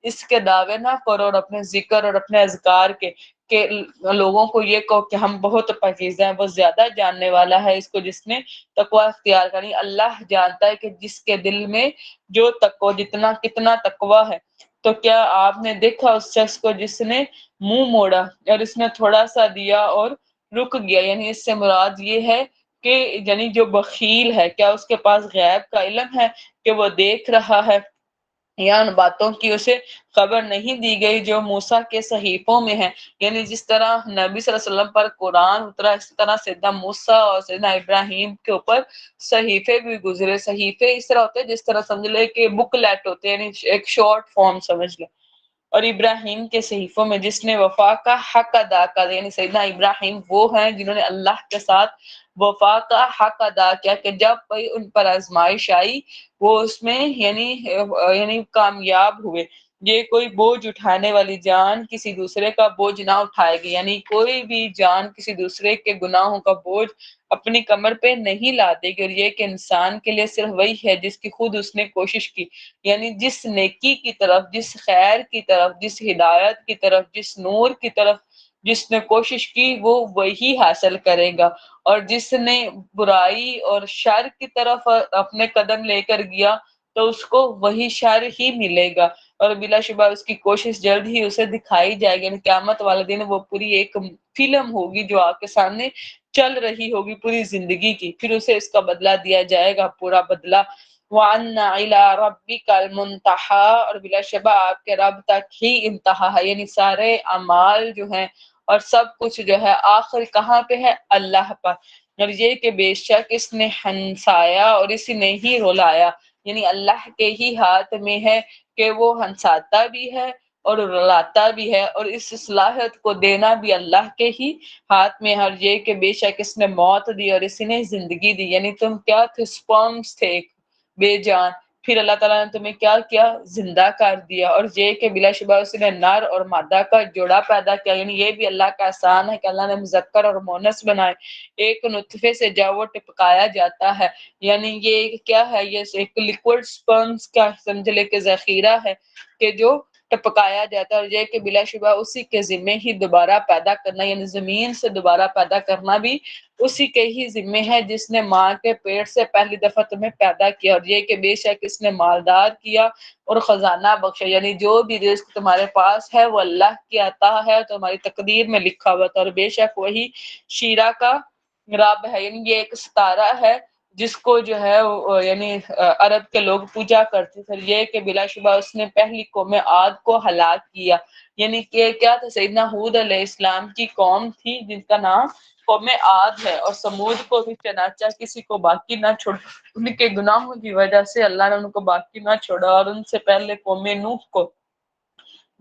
اس کے دعوے نہ کرو، اور اپنے ذکر اور اپنے اذکار کے کہ لوگوں کو یہ کہو کہ ہم بہت پاکیزہ ہیں۔ وہ زیادہ جاننے والا ہے اس کو جس نے تقوی اختیار کرنی۔ اللہ جانتا ہے کہ جس کے دل میں جو تقوی کتنا تقوی ہے، تو کیا آپ نے دیکھا اس شخص کو جس نے منہ موڑا اور اس نے تھوڑا سا دیا اور رک گیا، یعنی اس سے مراد یہ ہے کہ یعنی جو بخیل ہے کیا اس کے پاس غیب کا علم ہے کہ وہ دیکھ رہا ہے، یا ان باتوں کی اسے خبر نہیں دی گئی جو موسیٰ کے صحیفوں میں ہے، یعنی جس طرح نبی صلی اللہ علیہ وسلم پر قرآن اترا اس طرح سیدنا موسیٰ اور سیدنا ابراہیم کے اوپر صحیفے بھی گزرے۔ صحیفے اس طرح ہوتے ہیں جس طرح سمجھ لے کہ بک لیٹ ہوتے ہیں، یعنی ایک شارٹ فارم سمجھ لے، اور ابراہیم کے صحیفوں میں جس نے وفا کا حق ادا کر، یعنی سیدنا ابراہیم وہ ہیں جنہوں نے اللہ کے ساتھ وفا کا حق ادا کیا کہ جب کوئی ان پر آزمائش آئی وہ اس میں یعنی کامیاب ہوئے۔ یہ کوئی بوجھ اٹھانے والی جان کسی دوسرے کا بوجھ نہ اٹھائے گی، یعنی کوئی بھی جان کسی دوسرے کے گناہوں کا بوجھ اپنی کمر پہ نہیں لاتے گی، اور یہ کہ انسان کے لیے صرف وہی ہے جس کی خود اس نے کوشش کی، یعنی جس نیکی کی طرف، جس خیر کی طرف، جس ہدایت کی طرف، جس نور کی طرف جس نے کوشش کی وہ وہی حاصل کرے گا، اور جس نے برائی اور شر کی طرف اپنے قدم لے کر گیا تو اس کو وہی شر ہی ملے گا، اور بلا شبہ اس کی کوشش جلد ہی اسے دکھائی جائے گی، یعنی قیامت والے دن وہ پوری ایک فلم ہوگی جو آپ کے سامنے چل رہی ہوگی پوری زندگی کی، پھر اسے اس کا بدلہ دیا جائے گا، پورا بدلہ۔ وَأَنَّ إِلَىٰ رَبِّكَ الْمُنتَهَىٰ، اور بلا شبہ آپ کے رب تک ہی انتہا ہے، یعنی سارے اعمال جو ہیں اور سب کچھ جو ہے آخر کہاں پہ ہے؟ اللہ پر، اور یہ کہ بے شک اس نے ہنسایا اور اسی نے ہی رلایا، یعنی اللہ کے ہی ہاتھ میں ہے کہ وہ ہنساتا بھی ہے اور رلاتا بھی ہے، اور اس صلاحیت کو دینا بھی اللہ کے ہی ہاتھ میں ہے، اور یہ کہ بے شک اس نے موت دی اور اسی نے زندگی دی، یعنی تم کیا تھے؟ سپرمز تھے، بے جان، پھر اللہ تعالیٰ نے تمہیں کیا کیا؟ زندہ کر دیا، اور یہ کہ بلا شبہ اس نے نر اور مادہ کا جوڑا پیدا کیا، یعنی یہ بھی اللہ کا احسان ہے کہ اللہ نے مذکر اور مونس بنائے۔ ایک نطفے سے جب وہ ٹپکایا جاتا ہے، یعنی یہ کیا ہے؟ یہ ایک لیکوڈ سپرمز کا سمجھ لے کہ ذخیرہ ہے کہ جو ٹپکایا جاتا ہے، اور یہ کہ بلا شبہ اسی کے ذمے ہی دوبارہ پیدا کرنا، یعنی زمین سے دوبارہ پیدا کرنا بھی اسی کے ہی ذمے ہے جس نے ماں کے پیٹ سے پہلی دفعہ تمہیں پیدا کیا، اور یہ کہ بے شک اس نے مالدار کیا اور خزانہ بخشا، یعنی جو بھی رزق تمہارے پاس ہے وہ اللہ کی عطا ہے، تمہاری تقدیر میں لکھا ہوا تھا، اور بے شک وہی شیرا کا رب ہے، یعنی یہ ایک ستارہ ہے جس کو جو ہے یعنی عرب کے لوگ پوجا کرتے تھے۔ یہ کہ بلا شبہ اس نے پہلی قوم عاد کو ہلاک کیا، یعنی کہ کیا تھا؟ سیدنا ہود علیہ السلام کی قوم تھی جن کا نام قوم عاد ہے، اور سمود کو بھی چنانچہ کسی کو باقی نہ چھوڑا، ان کے گناہوں کی وجہ سے اللہ نے ان کو باقی نہ چھوڑا، اور ان سے پہلے قوم نوح کو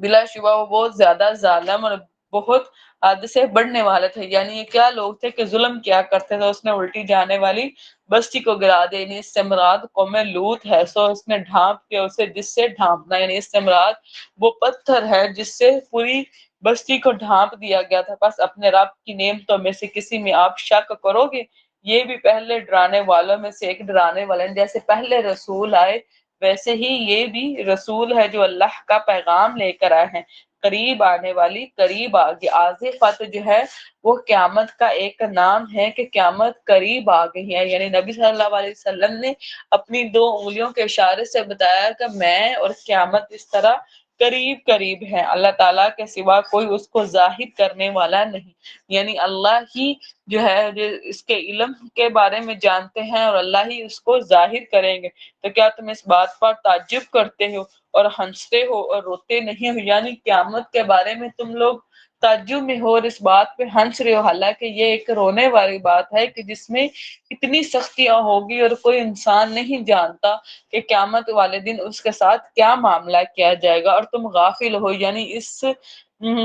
بلا شبہ وہ بہت زیادہ ظالم اور بہت حد سے بڑھنے والے تھے، یعنی یہ کیا لوگ تھے کہ ظلم کیا کرتے تھے۔ اس نے الٹی جانے والی بستی کو گرا دے، یعنی اس سے مراد قوم لوط ہے، سو اس نے ڈھانپ کے اسے جس سے ڈھانپنا، یعنی اس سے مراد وہ پتھر ہے جس سے پوری بستی کو ڈھانپ دیا گیا تھا۔ بس اپنے رب کی نعمتوں میں سے کسی میں آپ شک کرو گے؟ یہ بھی پہلے ڈرانے والوں میں سے ایک ڈرانے والے ہیں، جیسے پہلے رسول آئے ویسے ہی یہ بھی رسول ہے جو اللہ کا پیغام لے کر آئے ہیں۔ قریب آنے والی، قریب آگے، آزفت جو ہے وہ قیامت کا ایک نام ہے کہ قیامت قریب آ گئی ہے، یعنی نبی صلی اللہ علیہ وسلم نے اپنی 2 انگلیوں کے اشارے سے بتایا کہ میں اور قیامت اس طرح قریب قریب ہے، اللہ تعالیٰ کے سوا کوئی اس کو ظاہر کرنے والا نہیں، یعنی اللہ ہی جو ہے جو اس کے علم کے بارے میں جانتے ہیں اور اللہ ہی اس کو ظاہر کریں گے۔ تو کیا تم اس بات پر تعجب کرتے ہو اور ہنستے ہو اور روتے نہیں ہو؟ یعنی قیامت کے بارے میں تم لوگ تعجب میں ہو اور اس بات پہ ہنس رہے ہو، حالانکہ یہ ایک رونے والی بات ہے کہ جس میں اتنی سختیاں ہوگی اور کوئی انسان نہیں جانتا کہ قیامت والے دن اس کے ساتھ کیا معاملہ کیا جائے گا، اور تم غافل ہو، یعنی اس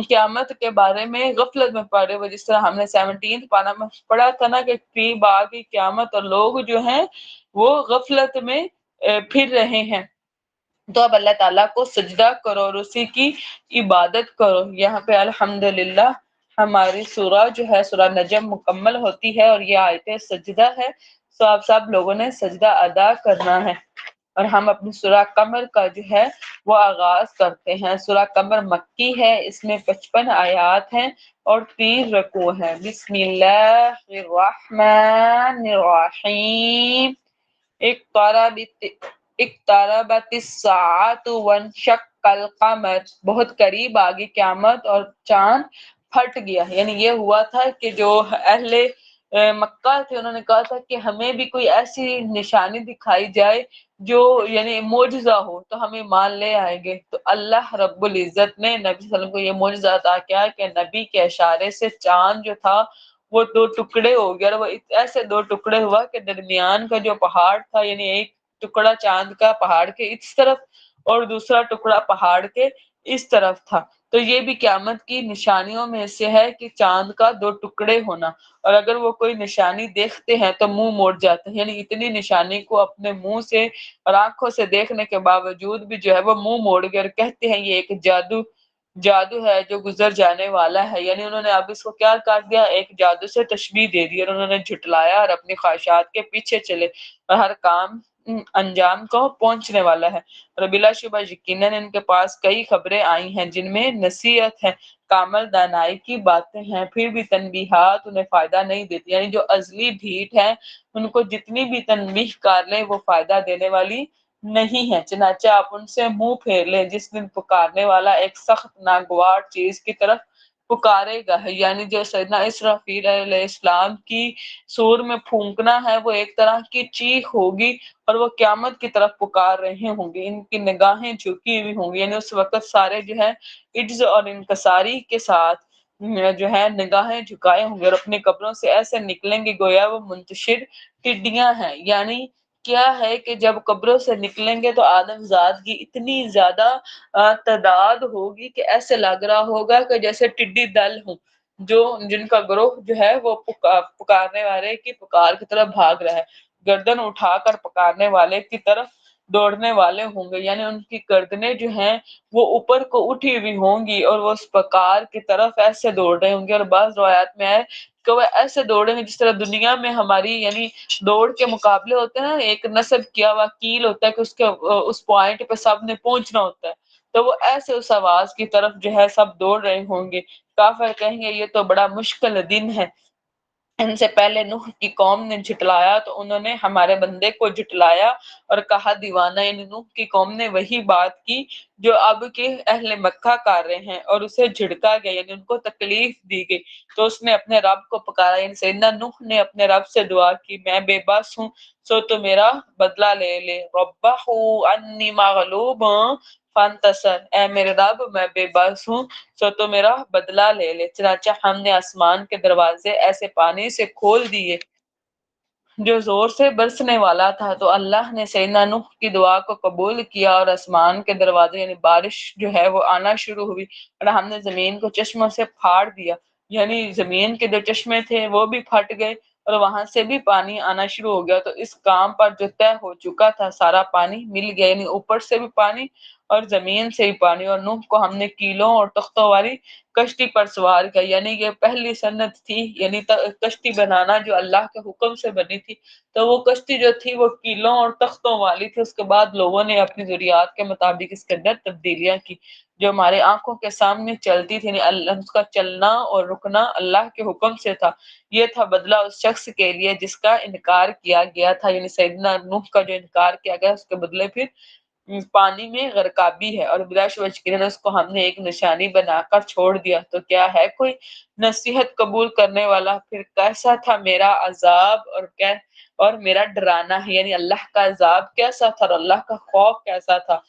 قیامت کے بارے میں غفلت میں پڑے ہوئے، جس طرح ہم نے 17 پارہ میں پڑھا تھا نا کہ قریب آ گئی قیامت اور لوگ جو ہیں وہ غفلت میں پھر رہے ہیں۔ تو اب اللہ تعالیٰ کو سجدہ کرو اور اسی کی عبادت کرو۔ یہاں پہ الحمدللہ ہماری سورہ جو ہے سورہ نجم مکمل ہوتی ہے، اور یہ آیت سجدہ ہے، تو آپ سب لوگوں نے سجدہ ادا کرنا ہے، اور ہم اپنی سورہ قمر کا جو ہے وہ آغاز کرتے ہیں۔ سورہ قمر مکی ہے، اس میں 55 آیات ہیں اور 3 رکوع ہیں۔ بسم اللہ الرحمن الرحیم۔ اقتربت الساعۃ وانشق القمر، بہت قریب آ گئی قیامت اور چاند پھٹ گیا، یعنی یہ ہوا تھا کہ جو اہل مکہ تھے انہوں نے کہا تھا کہ ہمیں بھی کوئی ایسی نشانی دکھائی جائے جو یعنی معجزہ ہو تو ہمیں مان لے آئیں گے، تو اللہ رب العزت نے نبی صلی اللہ علیہ وسلم کو یہ معجزہ عطا کیا کہ نبی کے اشارے سے چاند جو تھا وہ 2 ٹکڑے ہو گیا، اور وہ ایسے 2 ٹکڑے ہوا کہ درمیان کا جو پہاڑ تھا، یعنی ایک ٹکڑا چاند کا پہاڑ کے اس طرف اور دوسرا ٹکڑا پہاڑ کے اس طرف تھا۔ تو یہ بھی قیامت کی نشانیوں میں سے ہے کہ چاند کا 2 ٹکڑے ہونا، اور اگر وہ کوئی نشانی دیکھتے ہیں تو منہ موڑ جاتے ہیں، یعنی اتنی نشانی کو اپنے منہ سے اور آنکھوں سے دیکھنے کے باوجود بھی جو ہے وہ منہ موڑ گئے اور کہتے ہیں یہ ایک جادو ہے جو گزر جانے والا ہے، یعنی انہوں نے اب اس کو کیا کر دیا؟ ایک جادو سے تشبیہ دے دی، اور انہوں نے جھٹلایا اور اپنی خواہشات کے پیچھے چلے، اور ہر کام انجام کو پہنچنے والا ہے۔ اور بلا شبہ یقیناً ان کے پاس کئی خبریں آئی ہیں جن میں نصیحت ہے، کامل دانائی کی باتیں ہیں، پھر بھی تنبیہات انہیں فائدہ نہیں دیتی، یعنی جو ازلی ڈھیٹ ہے ان کو جتنی بھی تنبیہ کر لیں وہ فائدہ دینے والی نہیں ہے، چنانچہ آپ ان سے منہ پھیر لیں، جس دن پکارنے والا ایک سخت ناگوار چیز کی طرف پکارے گا، یعنی جو سیدنا اسرافیل علیہ السلام کی سور میں پھونکنا ہے وہ ایک طرح کی چیخ ہوگی، اور وہ قیامت کی طرف پکار رہے ہوں گے، ان کی نگاہیں جھکی ہوئی ہوں گی، یعنی اس وقت سارے جو ہے عجز اور انکساری کے ساتھ جو ہے نگاہیں جھکائے ہوں گے، اور اپنے قبروں سے ایسے نکلیں گے گویا وہ منتشر ٹڈیاں ہیں، یعنی کیا ہے کہ جب قبروں سے نکلیں گے تو آدم ذات کی اتنی زیادہ تعداد ہوگی کہ ایسے لگ رہا ہوگا کہ جیسے ٹڈی دل ہوں، جن کا گروہ جو ہے وہ پکارنے والے کی پکار کی طرف بھاگ رہا ہے، گردن اٹھا کر پکارنے والے کی طرف دوڑنے والے ہوں گے، یعنی ان کی گردنیں جو ہیں وہ اوپر کو اٹھی ہوئی ہوں گی اور وہ اس پکار کی طرف ایسے دوڑ رہے ہوں گے. اور بعض روایات میں ہے کہ وہ ایسے دوڑیں گے جس طرح دنیا میں ہماری یعنی دوڑ کے مقابلے ہوتے ہیں نا، ایک نصب کیا ہوا کیل ہوتا ہے کہ اس کے اس پوائنٹ پہ سب نے پہنچنا ہوتا ہے، تو وہ ایسے اس آواز کی طرف جو ہے سب دوڑ رہے ہوں گے. کافر کہیں گے یہ تو بڑا مشکل دن ہے، ان سے پہلے نوح کی قوم نے جھٹلایا تو انہوں نے ہمارے بندے کو جھٹلایا اور کہا دیوانہ. یعنی نوح کی قوم نے وہی بات کی جو اب کے اہل مکہ کر رہے ہیں، اور اسے جھڑکا گیا یعنی ان کو تکلیف دی گئی. تو اس نے اپنے رب کو پکارا، یعنی سیدنا نوح نے اپنے رب سے دعا کی میں بے بس ہوں سو تو میرا بدلہ لے لے. ربہ انی مغلوب فانتصر، اے میرے رب میں بے بس ہوں سو تو میرا بدلہ لے لے. چنانچہ ہم نے آسمان کے دروازے ایسے پانی سے کھول دیے جو زور سے برسنے والا تھا، تو اللہ نے سیدنا نوح کی دعا کو قبول کیا اور آسمان کے دروازے یعنی بارش جو ہے وہ آنا شروع ہوئی، اور ہم نے زمین کو چشموں سے پھاڑ دیا. یعنی زمین کے جو چشمے تھے وہ بھی پھٹ گئے اور وہاں سے بھی پانی آنا شروع ہو گیا. تو اس کام پر جو طے ہو چکا تھا سارا پانی مل گیا، یعنی اوپر سے بھی پانی اور زمین سے بھی پانی. اور نوح کو ہم نے کیلوں اور تختوں والی کشتی پر سوار کیا، یعنی یہ پہلی سنت تھی، یعنی کشتی بنانا جو اللہ کے حکم سے بنی تھی. تو وہ کشتی جو تھی وہ کیلوں اور تختوں والی تھی. اس کے بعد لوگوں نے اپنی ضروریات کے مطابق اس کے اندر تبدیلیاں کی جو ہمارے آنکھوں کے سامنے چلتی تھی، یعنی اللہ اس کا چلنا اور رکنا اللہ کے حکم سے تھا. یہ تھا بدلہ اس شخص کے لیے جس کا انکار کیا گیا تھا، یعنی سیدنا نوح کا جو انکار کیا گیا اس کے بدلے پھر پانی میں غرقابی ہے. اور بلا شبہ یقیناً اس کو ہم نے ایک نشانی بنا کر چھوڑ دیا. تو کیا ہے کوئی نصیحت قبول کرنے والا؟ پھر کیسا تھا میرا عذاب اور میرا ڈرانا ہے، یعنی اللہ کا عذاب کیسا تھا اور اللہ کا خوف کیسا تھا.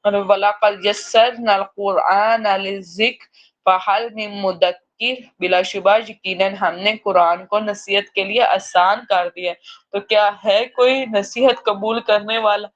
اور وَلَقَدْ يَسَّرْنَا الْقُرْآنَ لِلذِّكْرِ فَهَلْ مِن مُّدَّكِّرٍ، بلا شبہ یقیناً ہم نے قرآن کو نصیحت کے لیے آسان کر دیا، تو کیا ہے کوئی نصیحت قبول کرنے والا؟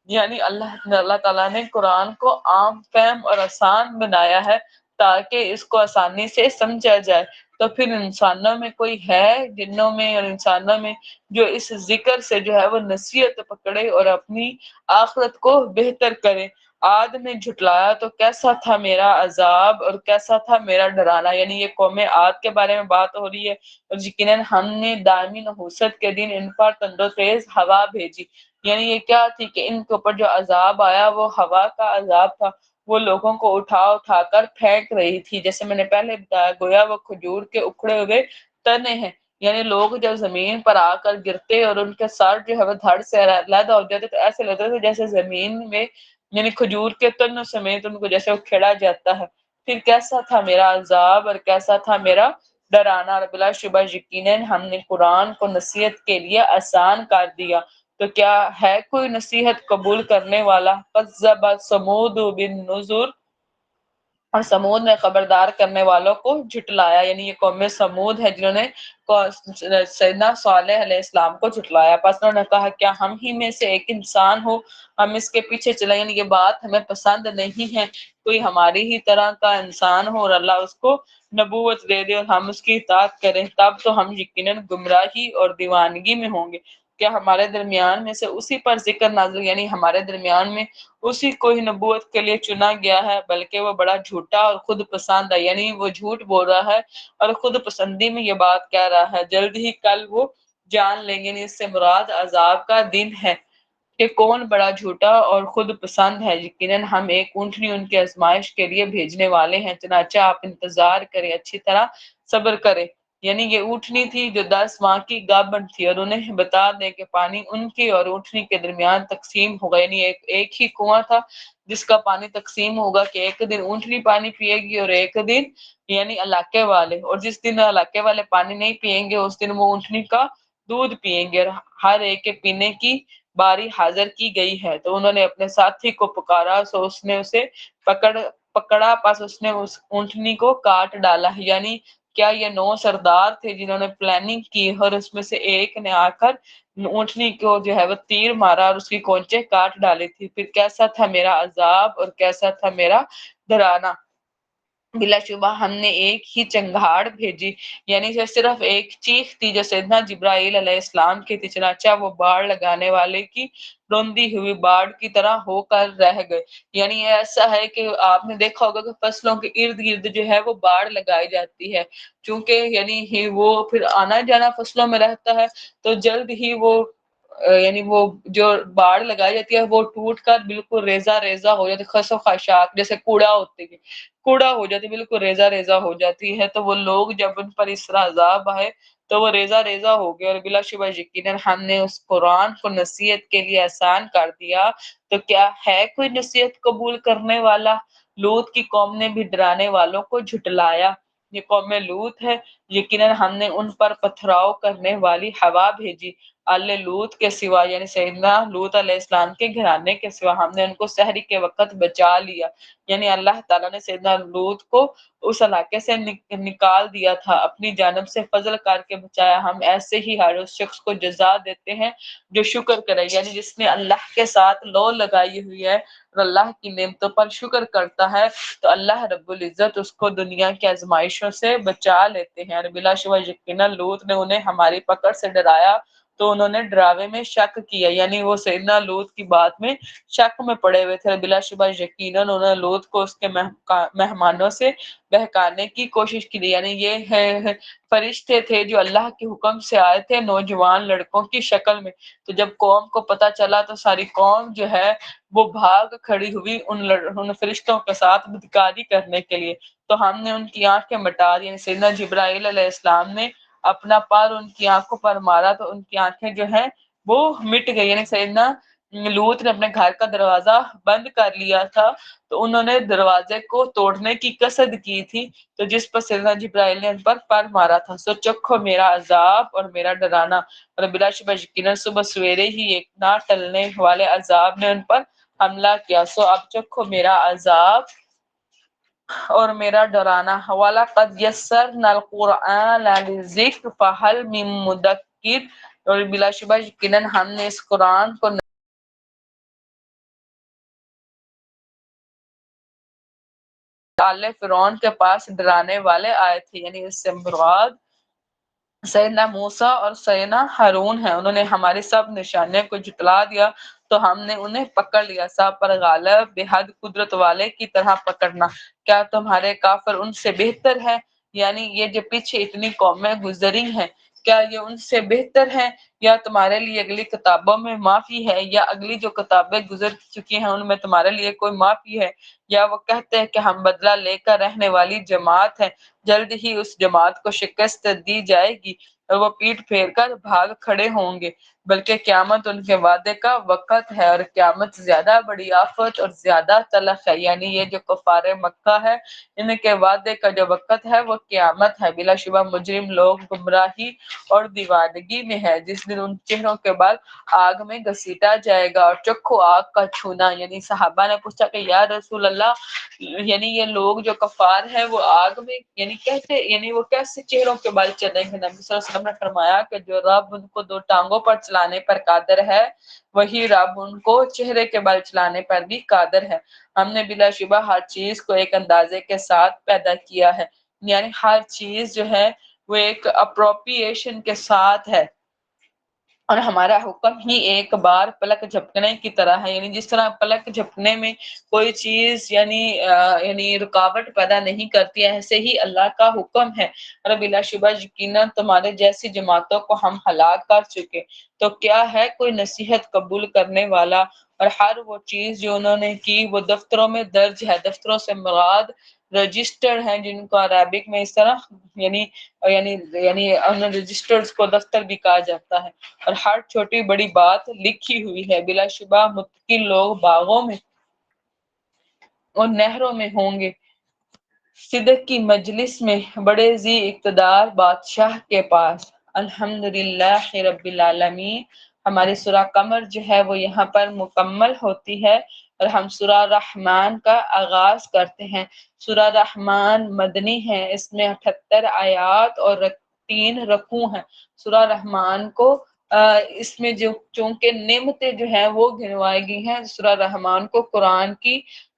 یعنی اللہ تعالیٰ نے قرآن کو عام فہم اور آسان بنایا ہے تاکہ اس کو آسانی سے سمجھا جائے. تو پھر انسانوں میں کوئی ہے، جنوں میں اور انسانوں میں، جو اس ذکر سے جو ہے وہ نصیحت پکڑے اور اپنی آخرت کو بہتر کرے؟ عاد نے جھٹلایا تو کیسا تھا میرا عذاب اور کیسا تھا میرا ڈرانا. یعنی یہ قوم عاد کے بارے میں بات ہو رہی ہے، اور یقیناً ہم نے دائمی نحوست کے دن ان پر تند و تیز ہوا بھیجی. یعنی یہ کیا تھی کہ ان کے اوپر جو عذاب آیا وہ ہوا کا عذاب تھا. وہ لوگوں کو اٹھا اٹھا کر پھینک رہی تھی، جیسے میں نے پہلے بتایا گویا وہ کھجور کے اکھڑے ہوئے تنے ہیں. یعنی لوگ جب زمین پر آ کر گرتے اور ان کے سر جو ہے وہ دھڑ سے علیحدہ ہو جاتے تو ایسے لگتا تھا جیسے زمین میں یعنی کھجور کے تنوں سمیت ان کو جیسے وہ کھیڑا جاتا ہے. پھر کیسا تھا میرا عذاب اور کیسا تھا میرا ڈرانا. اور بلا شبہ یقیناً ہم نے قرآن کو نصیحت کے لیے آسان کر دیا، تو کیا ہے کوئی نصیحت قبول کرنے والا؟ کذب ثمود بالنذر، اور سمود نے خبردار کرنے والوں کو جھٹلایا. یعنی یہ قوم سمود ہے جنہوں نے سیدنا صالح علیہ السلام کو جھٹلایا. پس انہوں نے کہا کیا ہم ہی میں سے ایک انسان ہو، ہم اس کے پیچھے چلیں. یعنی یہ بات ہمیں پسند نہیں ہے، کوئی ہماری ہی طرح کا انسان ہو اور اللہ اس کو نبوت دے دے اور ہم اس کی اطاعت کریں، تب تو ہم یقیناً گمراہی اور دیوانگی میں ہوں گے. کیا ہمارے درمیان میں سے اسی پر ذکر نازل، یعنی ہمارے درمیان میں اسی کو ہی نبوت کے لیے چنا گیا ہے، بلکہ وہ بڑا جھوٹا اور خود پسند ہے. یعنی وہ جھوٹ بول رہا ہے اور خود پسندی میں یہ بات کہہ رہا ہے. جلد ہی کل وہ جان لیں گے. اس سے مراد عذاب کا دن ہے کہ کون بڑا جھوٹا اور خود پسند ہے. یقیناً ہم ایک اونٹنی ان کے آزمائش کے لیے بھیجنے والے ہیں، چنانچہ آپ انتظار کریں، اچھی طرح صبر کریں. یعنی یہ اونٹنی تھی جو 10 ماہ کی گابن تھی، اور انہیں بتا دیں کہ پانی ان کی اور اونٹنی کے درمیان تقسیم ہوگا. یعنی ایک ہی کنواں تھا جس کا پانی تقسیم ہوگا کہ ایک دن اونٹنی پانی پیے گی اور ایک دن یعنی علاقے والے، اور جس دن علاقے والے پانی نہیں پیئیں گے اس دن وہ اونٹنی کا دودھ پیئیں گے. اور ہر ایک کے پینے کی باری حاضر کی گئی ہے. تو انہوں نے اپنے ساتھی کو پکارا، سو اس نے اسے پکڑا، پس اس نے اس اونٹنی کو کاٹ ڈالا. یعنی کیا یہ 9 سردار تھے جنہوں نے پلاننگ کی اور اس میں سے ایک نے آ کر اونٹنی کو جو ہے وہ تیر مارا اور اس کی کونچے کاٹ ڈالی تھی. پھر کیسا تھا میرا عذاب اور کیسا تھا میرا ڈرانا. بلا شبہ ہم نے ایک ہی چنگھاڑ بھیجی، یعنی جو صرف ایک چیخ تھی جو سیدنا جبرائیل علیہ السلام کی تھی، چنانچہ وہ باڑ لگانے والے کی روندی ہوئی باڑ کی طرح ہو کر رہ گئے۔ یعنی یہ ایسا ہے کہ آپ نے دیکھا ہوگا کہ فصلوں کے ارد گرد جو ہے وہ باڑ لگائی جاتی ہے، چونکہ یعنی وہ پھر آنا جانا فصلوں میں رہتا ہے، تو جلد ہی وہ یعنی وہ جو باڑ لگائی جاتی ہے وہ ٹوٹ کر بالکل ریزہ ریزہ ہو جاتی ہے، خس و خاشاک جیسے کوڑا ہوتی ہے، کوڑا ہو جاتی ہے، بالکل ریزہ ریزہ ہو جاتی ہے۔ تو وہ لوگ جب ان پر اس طرح عذاب آئے تو وہ ریزہ ریزہ ہو گئے، اور بلا شبہ یقیناً ہم نے اس قرآن کو نصیحت کے لیے آسان کر دیا، تو کیا ہے کوئی نصیحت قبول کرنے والا؟ لوط کی قوم نے بھی ڈرانے والوں کو جھٹلایا، یہ قوم لوط ہے، یقیناً ہم نے ان پر پتھراؤ کرنے والی ہوا بھیجی، آل لوط کے سوا یعنی سیدنا لوط علیہ السلام کے گھرانے کے سوا ہم نے ان کو سحری کے وقت بچا لیا۔ یعنی اللہ تعالیٰ نے سیدنا لوط کو اس علاقے سے نکال دیا تھا، اپنی جانب سے فضل کر کے بچایا۔ ہم ایسے ہی ہر اس شخص کو جزا دیتے ہیں جو شکر کرے، یعنی جس نے اللہ کے ساتھ لو لگائی ہوئی ہے اور اللہ کی نعمتوں پر شکر کرتا ہے تو اللہ رب العزت اس کو دنیا کی آزمائشوں سے بچا لیتے ہیں۔ اور بلا شبہ یقیناً لوط نے انہیں ہماری پکڑ سے ڈرایا تو انہوں نے ڈراوے میں شک کیا، یعنی وہ سیدنا لوط کی بات میں شک میں پڑے ہوئے تھے۔ بلا شبہ یقیناً انہوں نے لوط کو اس کے مہمانوں سے بہکانے کی کوشش کی، یعنی یہ ہے فرشتے تھے جو اللہ کے حکم سے آئے تھے نوجوان لڑکوں کی شکل میں، تو جب قوم کو پتہ چلا تو ساری قوم جو ہے وہ بھاگ کھڑی ہوئی ان فرشتوں کے ساتھ بدکاری کرنے کے لیے، تو ہم نے ان کی آنکھیں مٹا دی، یعنی سیدنا جبرائیل علیہ السلام نے اپنا پر ان کی آنکھوں پر مارا تو ان کی آنکھیں جو ہیں وہ مٹ گئی۔ یعنی سیدنا لوط نے اپنے گھر کا دروازہ بند کر لیا تھا تو انہوں نے دروازے کو توڑنے کی قصد کی تھی، تو جس پر سیدنا جبرائیل نے ان پر مارا تھا، سو چکھو میرا عذاب اور میرا ڈرانا۔ اور بلا شبہ یقیناً صبح سویرے ہی ایک نہ ٹلنے والے عذاب نے ان پر حملہ کیا، سو اب چکھو میرا عذاب اور میرا ڈرانا۔ وَلَقَدْ يَسَّرْنَا الْقُرْآنَ لِلذِّكْرِ فَهَلْ مِن مُّدَّكِّرٍ، اور بلا شبہ یقیناً ہم نے اس قرآن کو آل فرعون کے پاس ڈرانے والے آئے تھے، یعنی اس سے مراد سیدنا موسیٰ اور سیدنا ہارون ہیں، انہوں نے ہماری سب نشانیوں کو جھٹلا دیا تو ہم نے انہیں پکڑ لیا، سب پر غالب بے حد قدرت والے کی طرح پکڑنا۔ کیا تمہارے کافر ان سے بہتر ہے؟ یعنی یہ جو پیچھے اتنی قومیں گزری ہیں کیا یہ ان سے بہتر ہے؟ یا تمہارے لیے اگلی کتابوں میں معافی ہے، یا اگلی جو کتابیں گزر چکی ہیں ان میں تمہارے لیے کوئی معافی ہے؟ یا وہ کہتے ہیں کہ ہم بدلہ لے کر رہنے والی جماعت ہیں، جلد ہی اس جماعت کو شکست دی جائے گی اور وہ پیٹ پھیر کر بھاگ کھڑے ہوں گے، بلکہ قیامت ان کے وعدے کا وقت ہے، اور قیامت زیادہ بڑی آفت اور زیادہ تلخ ہے۔ یعنی یہ جو کفار مکہ ہے ان کے وعدے کا جو وقت ہے وہ قیامت ہے۔ بلا شبہ مجرم لوگ گمراہی اور دیوانگی میں ہے، جس دن ان چہروں کے بال آگ میں گھسیٹا جائے گا، اور چکھو آگ کا چھونا۔ یعنی صحابہ نے پوچھا کہ یا رسول اللہ، یعنی یہ لوگ جو کفار ہیں وہ آگ میں یعنی کیسے، یعنی وہ کیسے چہروں کے بال چلیں گے؟ نبی صلی اللہ علیہ وسلم نے فرمایا کہ جو رب ان کو دو ٹانگوں پر چلانے پر قادر ہے وہی رب ان کو چہرے کے بال چلانے پر بھی قادر ہے۔ ہم نے بلا شبہ ہر چیز کو ایک اندازے کے ساتھ پیدا کیا ہے، یعنی ہر چیز جو ہے وہ ایک اپروپریشن کے ساتھ ہے، اور ہمارا حکم ہی ایک بار پلک جھپکنے کی طرح ہے، یعنی جس طرح پلک جھپکنے میں کوئی چیز یعنی رکاوٹ پیدا نہیں کرتی ہے، ایسے ہی اللہ کا حکم ہے۔ اور بلا شبہ یقیناً تمہارے جیسی جماعتوں کو ہم ہلاک کر چکے، تو کیا ہے کوئی نصیحت قبول کرنے والا؟ اور ہر وہ چیز جو انہوں نے کی وہ دفتروں میں درج ہے، دفتروں سے مراد رجسٹر ہیں، جن کو عربک میں اس طرح یعنی یعنی یعنی رجسٹرز کو دفتر بھی کہا جاتا ہے، اور ہر چھوٹی بڑی بات لکھی ہوئی ہے۔ بلا شبہ متقی لوگ باغوں میں اور نہروں میں ہوں گے، صدق کی مجلس میں، بڑے ذی اقتدار بادشاہ کے پاس۔ الحمدللہ رب العالمین۔ ہماری سورہ قمر جو ہے وہ یہاں پر مکمل ہوتی ہے، اور ہم سورہ رحمان کا آغاز کرتے ہیں۔ سورہ رحمان مدنی ہے، اس میں 78 آیات اور 3 رکوع ہیں۔ سورہ رحمان کو اس میں جو چونکہ نعمتیں جو ہیں وہ گنوائی گئی ہیں، سورہ رحمان کو قرآن کی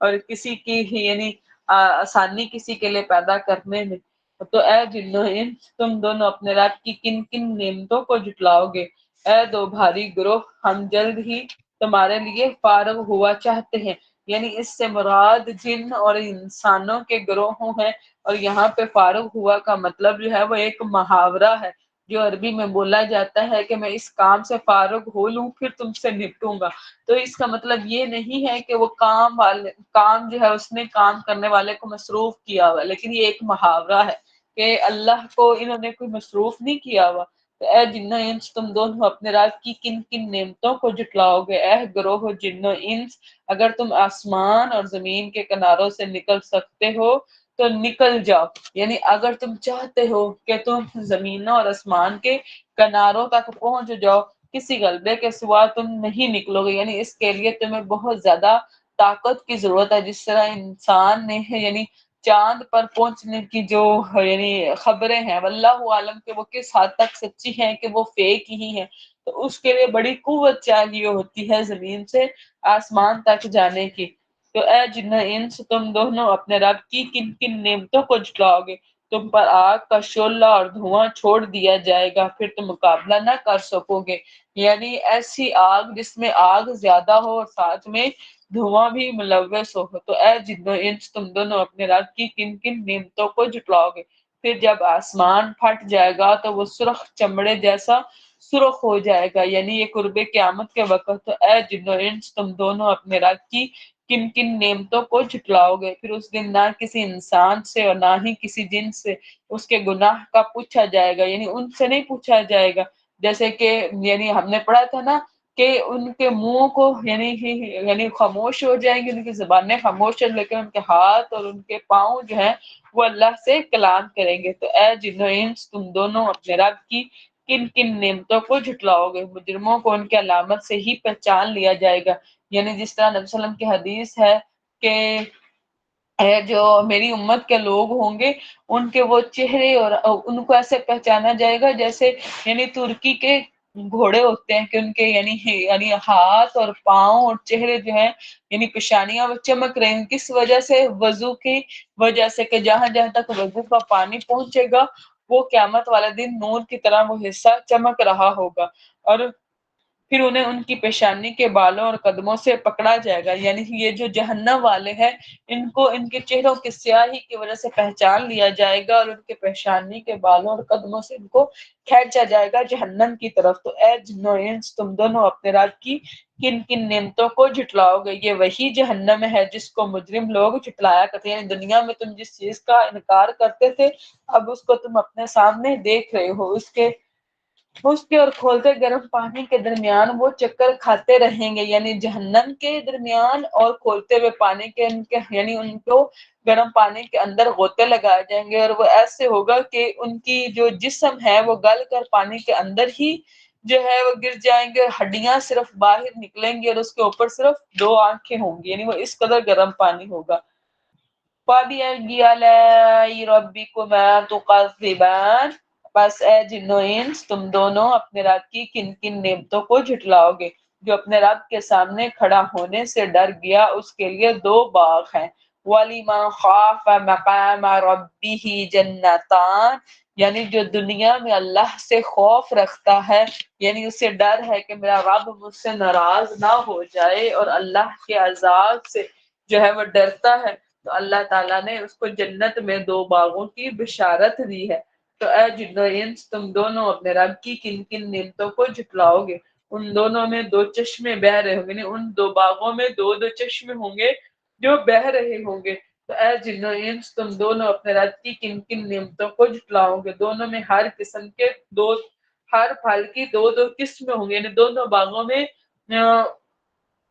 اور کسی کی یعنی آسانی کسی کے لیے پیدا کرنے میں۔ تو اے جنو انس تم دونوں اپنے رب کی کن کن نعمتوں کو جھٹلاؤ گے؟ اے دو بھاری گروہ، ہم جلد ہی تمہارے لیے فارغ ہوا چاہتے ہیں۔ یعنی اس سے مراد جن اور انسانوں کے گروہوں ہیں، اور یہاں پہ فارغ ہوا کا مطلب جو ہے وہ ایک محاورہ ہے جو عربی میں بولا جاتا ہے کہ میں اس کام سے فارغ ہو لوں پھر تم سے نپٹوں گا۔ تو اس کا مطلب یہ نہیں ہے کہ وہ کام جو ہے اس نے کام کرنے والے کو مصروف کیا ہوا، لیکن یہ ایک محاورہ ہے کہ اللہ کو انہوں نے کوئی مصروف نہیں کیا ہوا۔ تو اے جن و انس تم دونوں اپنے رب کی کن کن نعمتوں کو جھٹلاؤ گے؟ اے گروہ جن و انس، اگر تم آسمان اور زمین کے کناروں سے نکل سکتے ہو تو نکل جاؤ۔ یعنی اگر تم چاہتے ہو کہ تم زمینوں اور آسمان کے کناروں تک پہنچ جاؤ، کسی غلبے کے سوا تم نہیں نکلو گے۔ یعنی اس کے لیے تمہیں بہت زیادہ طاقت کی ضرورت ہے، جس طرح انسان نے یعنی چاند پر پہنچنے کی جو یعنی خبریں ہیں، واللہ عالم کہ وہ کس حد تک سچی ہیں کہ وہ فیک ہی ہیں، تو اس کے لیے بڑی قوت چاہیے ہوتی ہے زمین سے آسمان تک جانے کی۔ تو اے جن انس تم دونوں اپنے رب کی کن کن نعمتوں کو جھٹلاؤ گے؟ تم پر آگ کا شعلہ اور دھواں چھوڑ دیا جائے گا، پھر تم مقابلہ نہ کر سکو گے۔ یعنی ایسی آگ جس میں آگ زیادہ ہو اور ساتھ میں دھواں بھی ملوث ہو۔ تو اے جن و انس تم دونوں اپنے رب کی کن کن نعمتوں کو جھٹلاؤ گے؟ پھر جب آسمان پھٹ جائے گا تو وہ سرخ چمڑے جیسا سرخ ہو جائے گا، یعنی یہ قرب قیامت کے وقت۔ تو اے جن و انس تم دونوں اپنے رب کی کن کن نعمتوں کو جھٹلاؤ گے؟ پھر اس دن نہ کسی انسان سے اور نہ ہی کسی جن سے اس کے گناہ کا پوچھا جائے گا، یعنی ان سے نہیں پوچھا جائے گا۔ جیسے کہ یعنی ہم نے پڑھا تھا نا کہ ان کے منہ کو یعنی خاموش ہو جائیں گے، ان کی زبانیں خاموش ہیں، لیکن ان کے ہاتھ اور ان کے پاؤں جو ہیں وہ اللہ سے کلام کریں گے۔ تو اے جن و انس تم دونوں اپنے رب کی کن کن نعمتوں کو جھٹلاؤ گے؟ مجرموں کو ان کے علامت سے ہی پہچان لیا جائے گا، یعنی جس طرح نبی صلی اللہ علیہ وسلم کی حدیث ہے کہ جو میری امت کے لوگ ہوں گے ان کے وہ چہرے اور ان کو ایسے پہچانا جائے گا جیسے یعنی ترکی کے گھوڑے ہوتے ہیں کہ ان کے یعنی ہاتھ اور پاؤں اور چہرے جو ہیں یعنی پیشانیاں وہ چمک رہے ہیں، کس وجہ سے؟ وضو کی وجہ سے، کہ جہاں جہاں تک وضو کا پانی پہنچے گا وہ قیامت والے دن نور کی طرح وہ حصہ چمک رہا ہوگا، اور پھر انہیں ان کی پیشانی کے بالوں اور قدموں سے پکڑا جائے گا۔ یعنی یہ جو جہنم والے ہیں ان کو ان کے چہروں کی سیاہی کی وجہ سے پہچان لیا جائے گا، اور ان کے پیشانی کے بالوں اور قدموں سے ان کو کھینچا جائے گا جہنم کی طرف۔ تو اے جن و انس تم دونوں اپنے رب کی کن کن نعمتوں کو جھٹلاؤ گے؟ یہ وہی جہنم ہے جس کو مجرم لوگ جھٹلایا کرتے ہیں، یعنی دنیا میں تم جس چیز کا انکار کرتے تھے اب اس کو تم اپنے سامنے دیکھ رہے ہو۔ اس کے اور کھولتے گرم پانی کے درمیان وہ چکر کھاتے رہیں گے، یعنی جہنم کے درمیان اور کھولتے ہوئے پانی کے یعنی ان کو گرم پانی کے اندر غوطے لگائے جائیں گے، اور وہ ایسے ہوگا کہ ان کی جو جسم ہے وہ گل کر پانی کے اندر ہی جو ہے وہ گر جائیں گے، ہڈیاں صرف باہر نکلیں گی اور اس کے اوپر صرف دو آنکھیں ہوں گی، یعنی وہ اس قدر گرم پانی ہوگا۔ فَبِأَيِّ آلَاءِ رَبِّكُمَا تُكَذِّبَانِ، بس اے جن و انس تم دونوں اپنے رب کی کن کن نعمتوں کو جھٹلاؤ گے؟ جو اپنے رب کے سامنے کھڑا ہونے سے ڈر گیا اس کے لیے دو باغ ہیں۔ وَلِمَنْ خَافَ مَقَامَ رَبِّهِ جَنَّتَانِ، یعنی جو دنیا میں اللہ سے خوف رکھتا ہے، یعنی اسے ڈر ہے کہ میرا رب مجھ سے ناراض نہ ہو جائے اور اللہ کے عذاب سے جو ہے وہ ڈرتا ہے، تو اللہ تعالیٰ نے اس کو جنت میں دو باغوں کی بشارت دی ہے۔ تو اے جن و انس تم دونوں اپنے رب کی کن کن نعمتوں کو جھٹلاؤ گے؟ ان دونوں میں دو چشمے بہ رہے ہوں گے، یعنی ان دو باغوں میں دو دو چشمے ہوں گے جو بہ رہے ہوں گے۔ تو اے جن و انس تم دونوں اپنے رب کی کن کن نعمتوں کو جھٹلاؤ گے؟ دونوں میں ہر قسم کے ہر پھل کی دو دو قسمیں ہوں گے، یعنی دونوں باغوں میں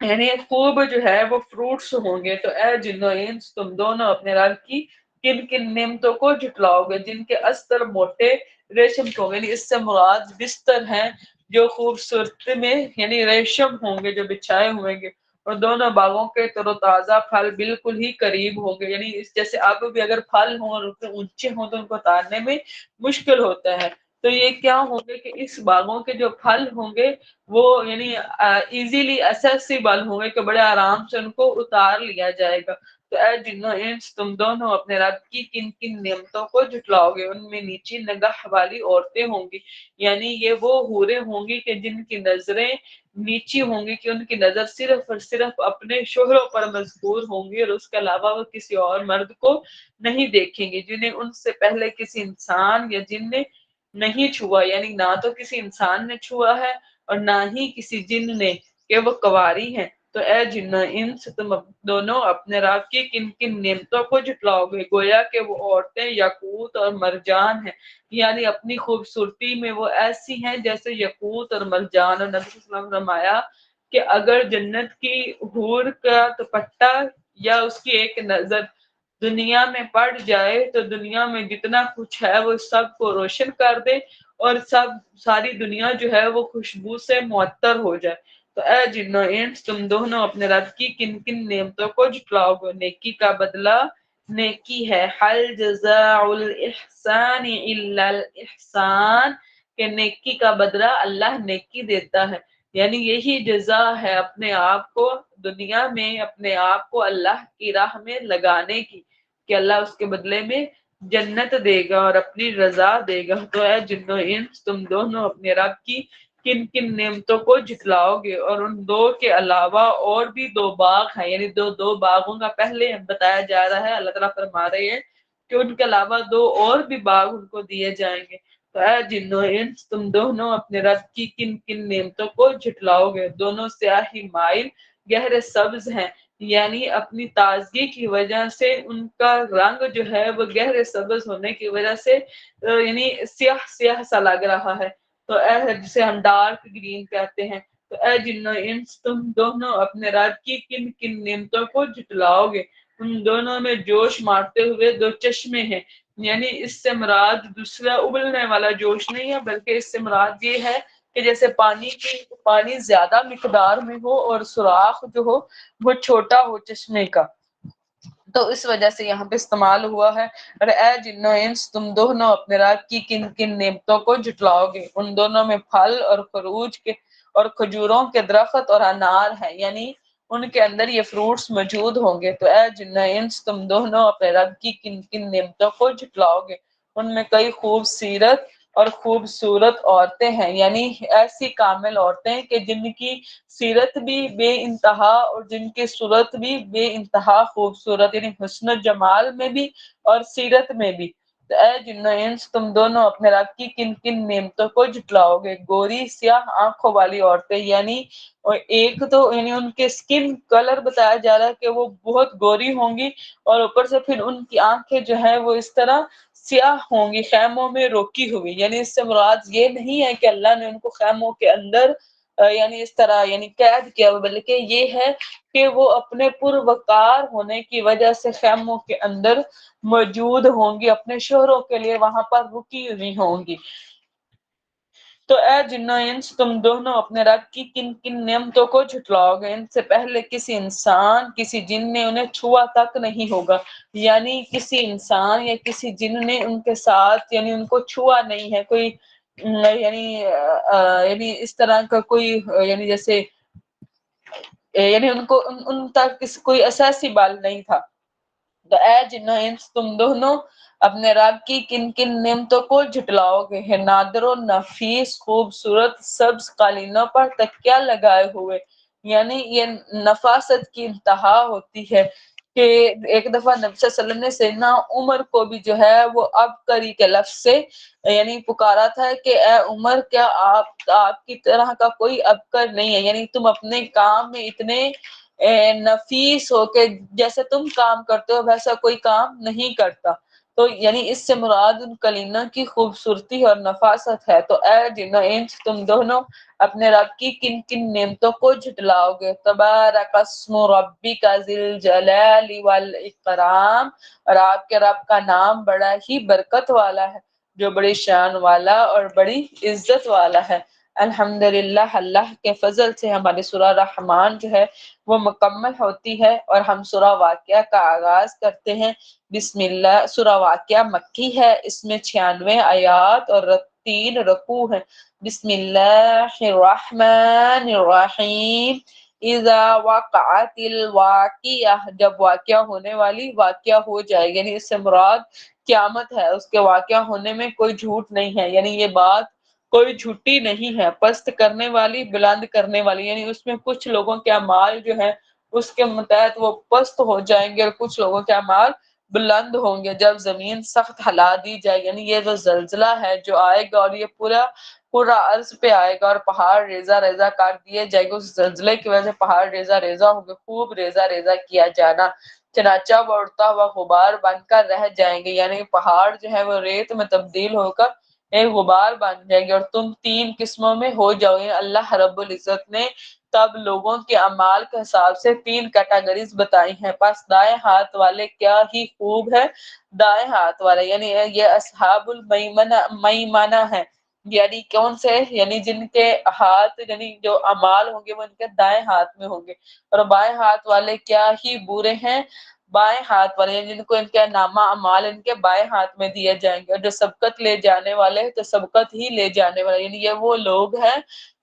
یعنی خوب جو ہے وہ فروٹس ہوں گے۔ تو اے جن و انس تم دونوں اپنے رب کی کن کن نعمتوں کو جھٹلاؤ گے؟ جن کے استر موٹے ریشم کے ہوں گے، یعنی اس سے مراد بستر ہیں جو خوبصورت میں یعنی ریشم ہوں گے جو بچھائے ہوئے گے، اور دونوں باغوں کے تر و تازہ پھل بالکل ہی قریب ہوں گے، یعنی اس جیسے اب بھی اگر پھل ہوں اور اونچے ہوں تو ان کو اتارنے میں مشکل ہوتا ہے۔ تو یہ کیا ہوں گے کہ اس باغوں کے جو پھل ہوں گے وہ یعنی ایزیلی ایسیسیبل ہوں گے کہ بڑے آرام سے ان کو اتار لیا جائے گا۔ تو اے جنوں انس تم دونوں اپنے رب کی کن کن نعمتوں کو جھٹلاؤ گے؟ ان میں نیچی نگاہ والی عورتیں ہوں گی، یعنی یہ وہ حوریں ہوں گی کہ جن کی نظریں نیچی ہوں گی، کہ ان کی نظر صرف اور صرف اپنے شوہروں پر مجبور ہوں گی اور اس کے علاوہ وہ کسی اور مرد کو نہیں دیکھیں گے، جنہیں ان سے پہلے کسی انسان یا جن نے نہیں چھوا، یعنی نہ تو کسی انسان نے چھوا ہے اور نہ ہی کسی جن نے، کہ وہ کنواری ہیں۔ تو اے جنوں انس تم دونوں اپنے رب کی کن کن نعمتوں کو جھٹلاؤ گے؟ گویا کہ وہ عورتیں یاقوت اور مرجان ہیں، یعنی اپنی خوبصورتی میں وہ ایسی ہیں جیسے یاقوت اور مرجان۔ اور نبی صلی اللہ علیہ وسلم نے فرمایا کہ اگر جنت کی حور کا دوپٹہ یا اس کی ایک نظر دنیا میں پڑ جائے تو دنیا میں جتنا کچھ ہے وہ سب کو روشن کر دے اور ساری دنیا جو ہے وہ خوشبو سے معطر ہو جائے۔ تو اے جنوں انس تم دونوں اپنے رب کی کن کن نعمتوں کو جھٹلاؤ گے؟ نیکی کا بدلہ نیکی ہے، حل جزاء الاحسان الا الاحسان، کہ نیکی کا بدلہ اللہ نیکی دیتا ہے، یعنی یہی جزا ہے اپنے آپ کو دنیا میں اپنے آپ کو اللہ کی راہ میں لگانے کی، کہ اللہ اس کے بدلے میں جنت دے گا اور اپنی رضا دے گا۔ تو اے جنوں انس تم دونوں اپنے رب کی کن کن نعمتوں کو جھٹلاؤ گے؟ اور ان دو کے علاوہ اور بھی دو باغ ہیں، یعنی دو باغوں کا پہلے بتایا جا رہا ہے، اللہ تعالیٰ فرما رہے ہیں کہ ان کے علاوہ دو اور بھی باغ ان کو دیے جائیں گے۔ تو اے جنوں انس تم دونوں اپنے رب کی کن کن نعمتوں کو جھٹلاؤ گے؟ دونوں سیاہی مائل گہرے سبز ہیں، یعنی اپنی تازگی کی وجہ سے ان کا رنگ جو ہے وہ گہرے سبز ہونے کی وجہ سے یعنی سیاہ سیاہ سا لگ رہا ہے، تو اے جسے ہم ڈارک گرین کہتے ہیں۔ تو اے جنوں انس تم دونوں اپنے رب کی کن کن نعمتوں کو جھٹلاؤ گے؟ ان دونوں میں جوش مارتے ہوئے دو چشمے ہیں، یعنی اس سے مراد دوسرا ابلنے والا جوش نہیں ہے، بلکہ اس سے مراد یہ ہے کہ جیسے پانی زیادہ مقدار میں ہو اور سوراخ جو ہو وہ چھوٹا ہو چشمے کا، تو اس وجہ سے یہاں پہ استعمال ہوا ہے۔ اور اے جنوں انس تم دونوں اپنے رب کی کن کن نعمتوں کو جھٹلاؤ گے؟ ان دونوں میں پھل اور خروج کے اور کھجوروں کے درخت اور انار ہیں، یعنی ان کے اندر یہ فروٹس موجود ہوں گے۔ تو اے جنوں انس تم دونوں اپنے رب کی کن کن نعمتوں کو جھٹلاؤ گے؟ ان میں کئی اور خوبصورت عورتیں ہیں، یعنی ایسی کامل عورتیں کہ جن کی سیرت بھی بے انتہا اور جن کی صورت بھی بے انتہا خوبصورت، یعنی حسن و جمال میں بھی اور سیرت میں بھی۔ تو اے جنوں انس تم دونوں اپنے رب کی کن کن نعمتوں کو جھٹلاؤ گے؟ گوری سیاہ آنکھوں والی عورتیں، یعنی اور ایک تو یعنی ان کے سکن کلر بتایا جا رہا ہے کہ وہ بہت گوری ہوں گی، اور اوپر سے پھر ان کی آنکھیں جو ہیں وہ اس طرح سیاہ ہوں گی، خیموں میں روکی ہوئی، یعنی اس سے مراد یہ نہیں ہے کہ اللہ نے ان کو خیموں کے اندر یعنی اس طرح یعنی قید کیا ہوا، بلکہ یہ ہے کہ وہ اپنے پروقار ہونے کی وجہ سے خیموں کے اندر موجود ہوں گی، اپنے شوہروں کے لیے وہاں پر رکی ہوئی ہوں گی۔ تو اے جنوں انس تم دونوں اپنے رب کی کن کن نعمتوں کو جھٹلاؤ گے؟ ان سے پہلے کسی انسان کسی جن نے انہیں چھوا تک نہیں ہوگا، یعنی کسی انسان یا کسی جن نے ان کے ساتھ یعنی ان کو چھوا نہیں ہے، کوئی یعنی اس طرح کا کوئی یعنی جیسے یعنی ان کو ان تک کوئی اساسی بال نہیں تھا۔ تو اے جنوں انس تم دونوں اپنے رب کی کن کن نعمتوں کو جھٹلاؤ گے؟ ہے نادر و نفیس خوبصورت سبز قالینوں پر تکیہ لگائے ہوئے، یعنی یہ نفاست کی انتہا ہوتی ہے کہ ایک دفعہ نبی صلی اللہ علیہ وسلم نے سیدنا عمر کو بھی جو ہے وہ اب کری کے لفظ سے یعنی پکارا تھا کہ اے عمر کیا آپ کی طرح کا کوئی ابکر نہیں ہے، یعنی تم اپنے کام میں اتنے نفیس ہو کہ جیسے تم کام کرتے ہو ویسا کوئی کام نہیں کرتا۔ تو یعنی اس سے مراد ان کلینہ کی خوبصورتی اور نفاست ہے۔ تو اے جنوں انس تم دونوں اپنے رب کی کن کن نعمتوں کو جھٹلاؤ گے؟ تبارک اسم ربک ذی الجلال والاکرام، اور آپ کے رب کا نام بڑا ہی برکت والا ہے، جو بڑی شان والا اور بڑی عزت والا ہے۔ الحمدللہ، اللہ کے فضل سے ہماری سورہ رحمان جو ہے وہ مکمل ہوتی ہے اور ہم سورہ واقعہ کا آغاز کرتے ہیں۔ بسم اللہ۔ سورہ واقعہ مکی ہے، اس میں 96 آیات اور 3 رکوع ہیں۔ بسم اللہ الرحمن الرحیم اذا وقعت الواقعہ، جب واقعہ ہونے والی واقعہ ہو جائے، یعنی اس سے مراد قیامت ہے، اس کے واقعہ ہونے میں کوئی جھوٹ نہیں ہے، یعنی یہ بات کوئی جھوٹی نہیں ہے، پست کرنے والی بلند کرنے والی، یعنی اس میں کچھ لوگوں کے اعمال جو ہے اس کے متحد وہ پست ہو جائیں گے اور کچھ لوگوں کے اعمال بلند ہوں گے جب زمین سخت ہلا دی جائے، یعنی یہ جو زلزلہ ہے جو آئے گا اور یہ پورا عرض پہ آئے گا اور پہاڑ ریزہ ریزہ کر دیے جائے گا، اس زلزلے کی وجہ سے پہاڑ ریزہ ریزہ ہوں گے، خوب ریزہ ریزہ کیا جانا، چنانچہ وہ اڑتا ہوا غبار بن کر رہ جائیں گے، یعنی پہاڑ جو ہے وہ ریت میں تبدیل ہو کر ایک غبار بن جائیں گے، اور تم 3 قسموں میں ہو جاؤ گے۔ اللہ رب العزت نے تب لوگوں کے اعمال کے حساب سے 3 کیٹیگریز بتائی ہیں، پس دائیں ہاتھ والے کیا ہی خوب ہے، دائیں ہاتھ والے یعنی یہ اصحاب المیمنہ ہے، یعنی کون سے، یعنی جن کے ہاتھ یعنی جو اعمال ہوں گے وہ ان کے دائیں ہاتھ میں ہوں گے، اور بائیں ہاتھ والے کیا ہی برے ہیں، بائیں ہاتھ والے یعنی جن کو ان کے نامہ اعمال ان کے بائیں ہاتھ میں دیے جائیں گے، اور جو سبقت لے جانے والے تو سبقت ہی لے جانے والے، یعنی یہ وہ لوگ ہیں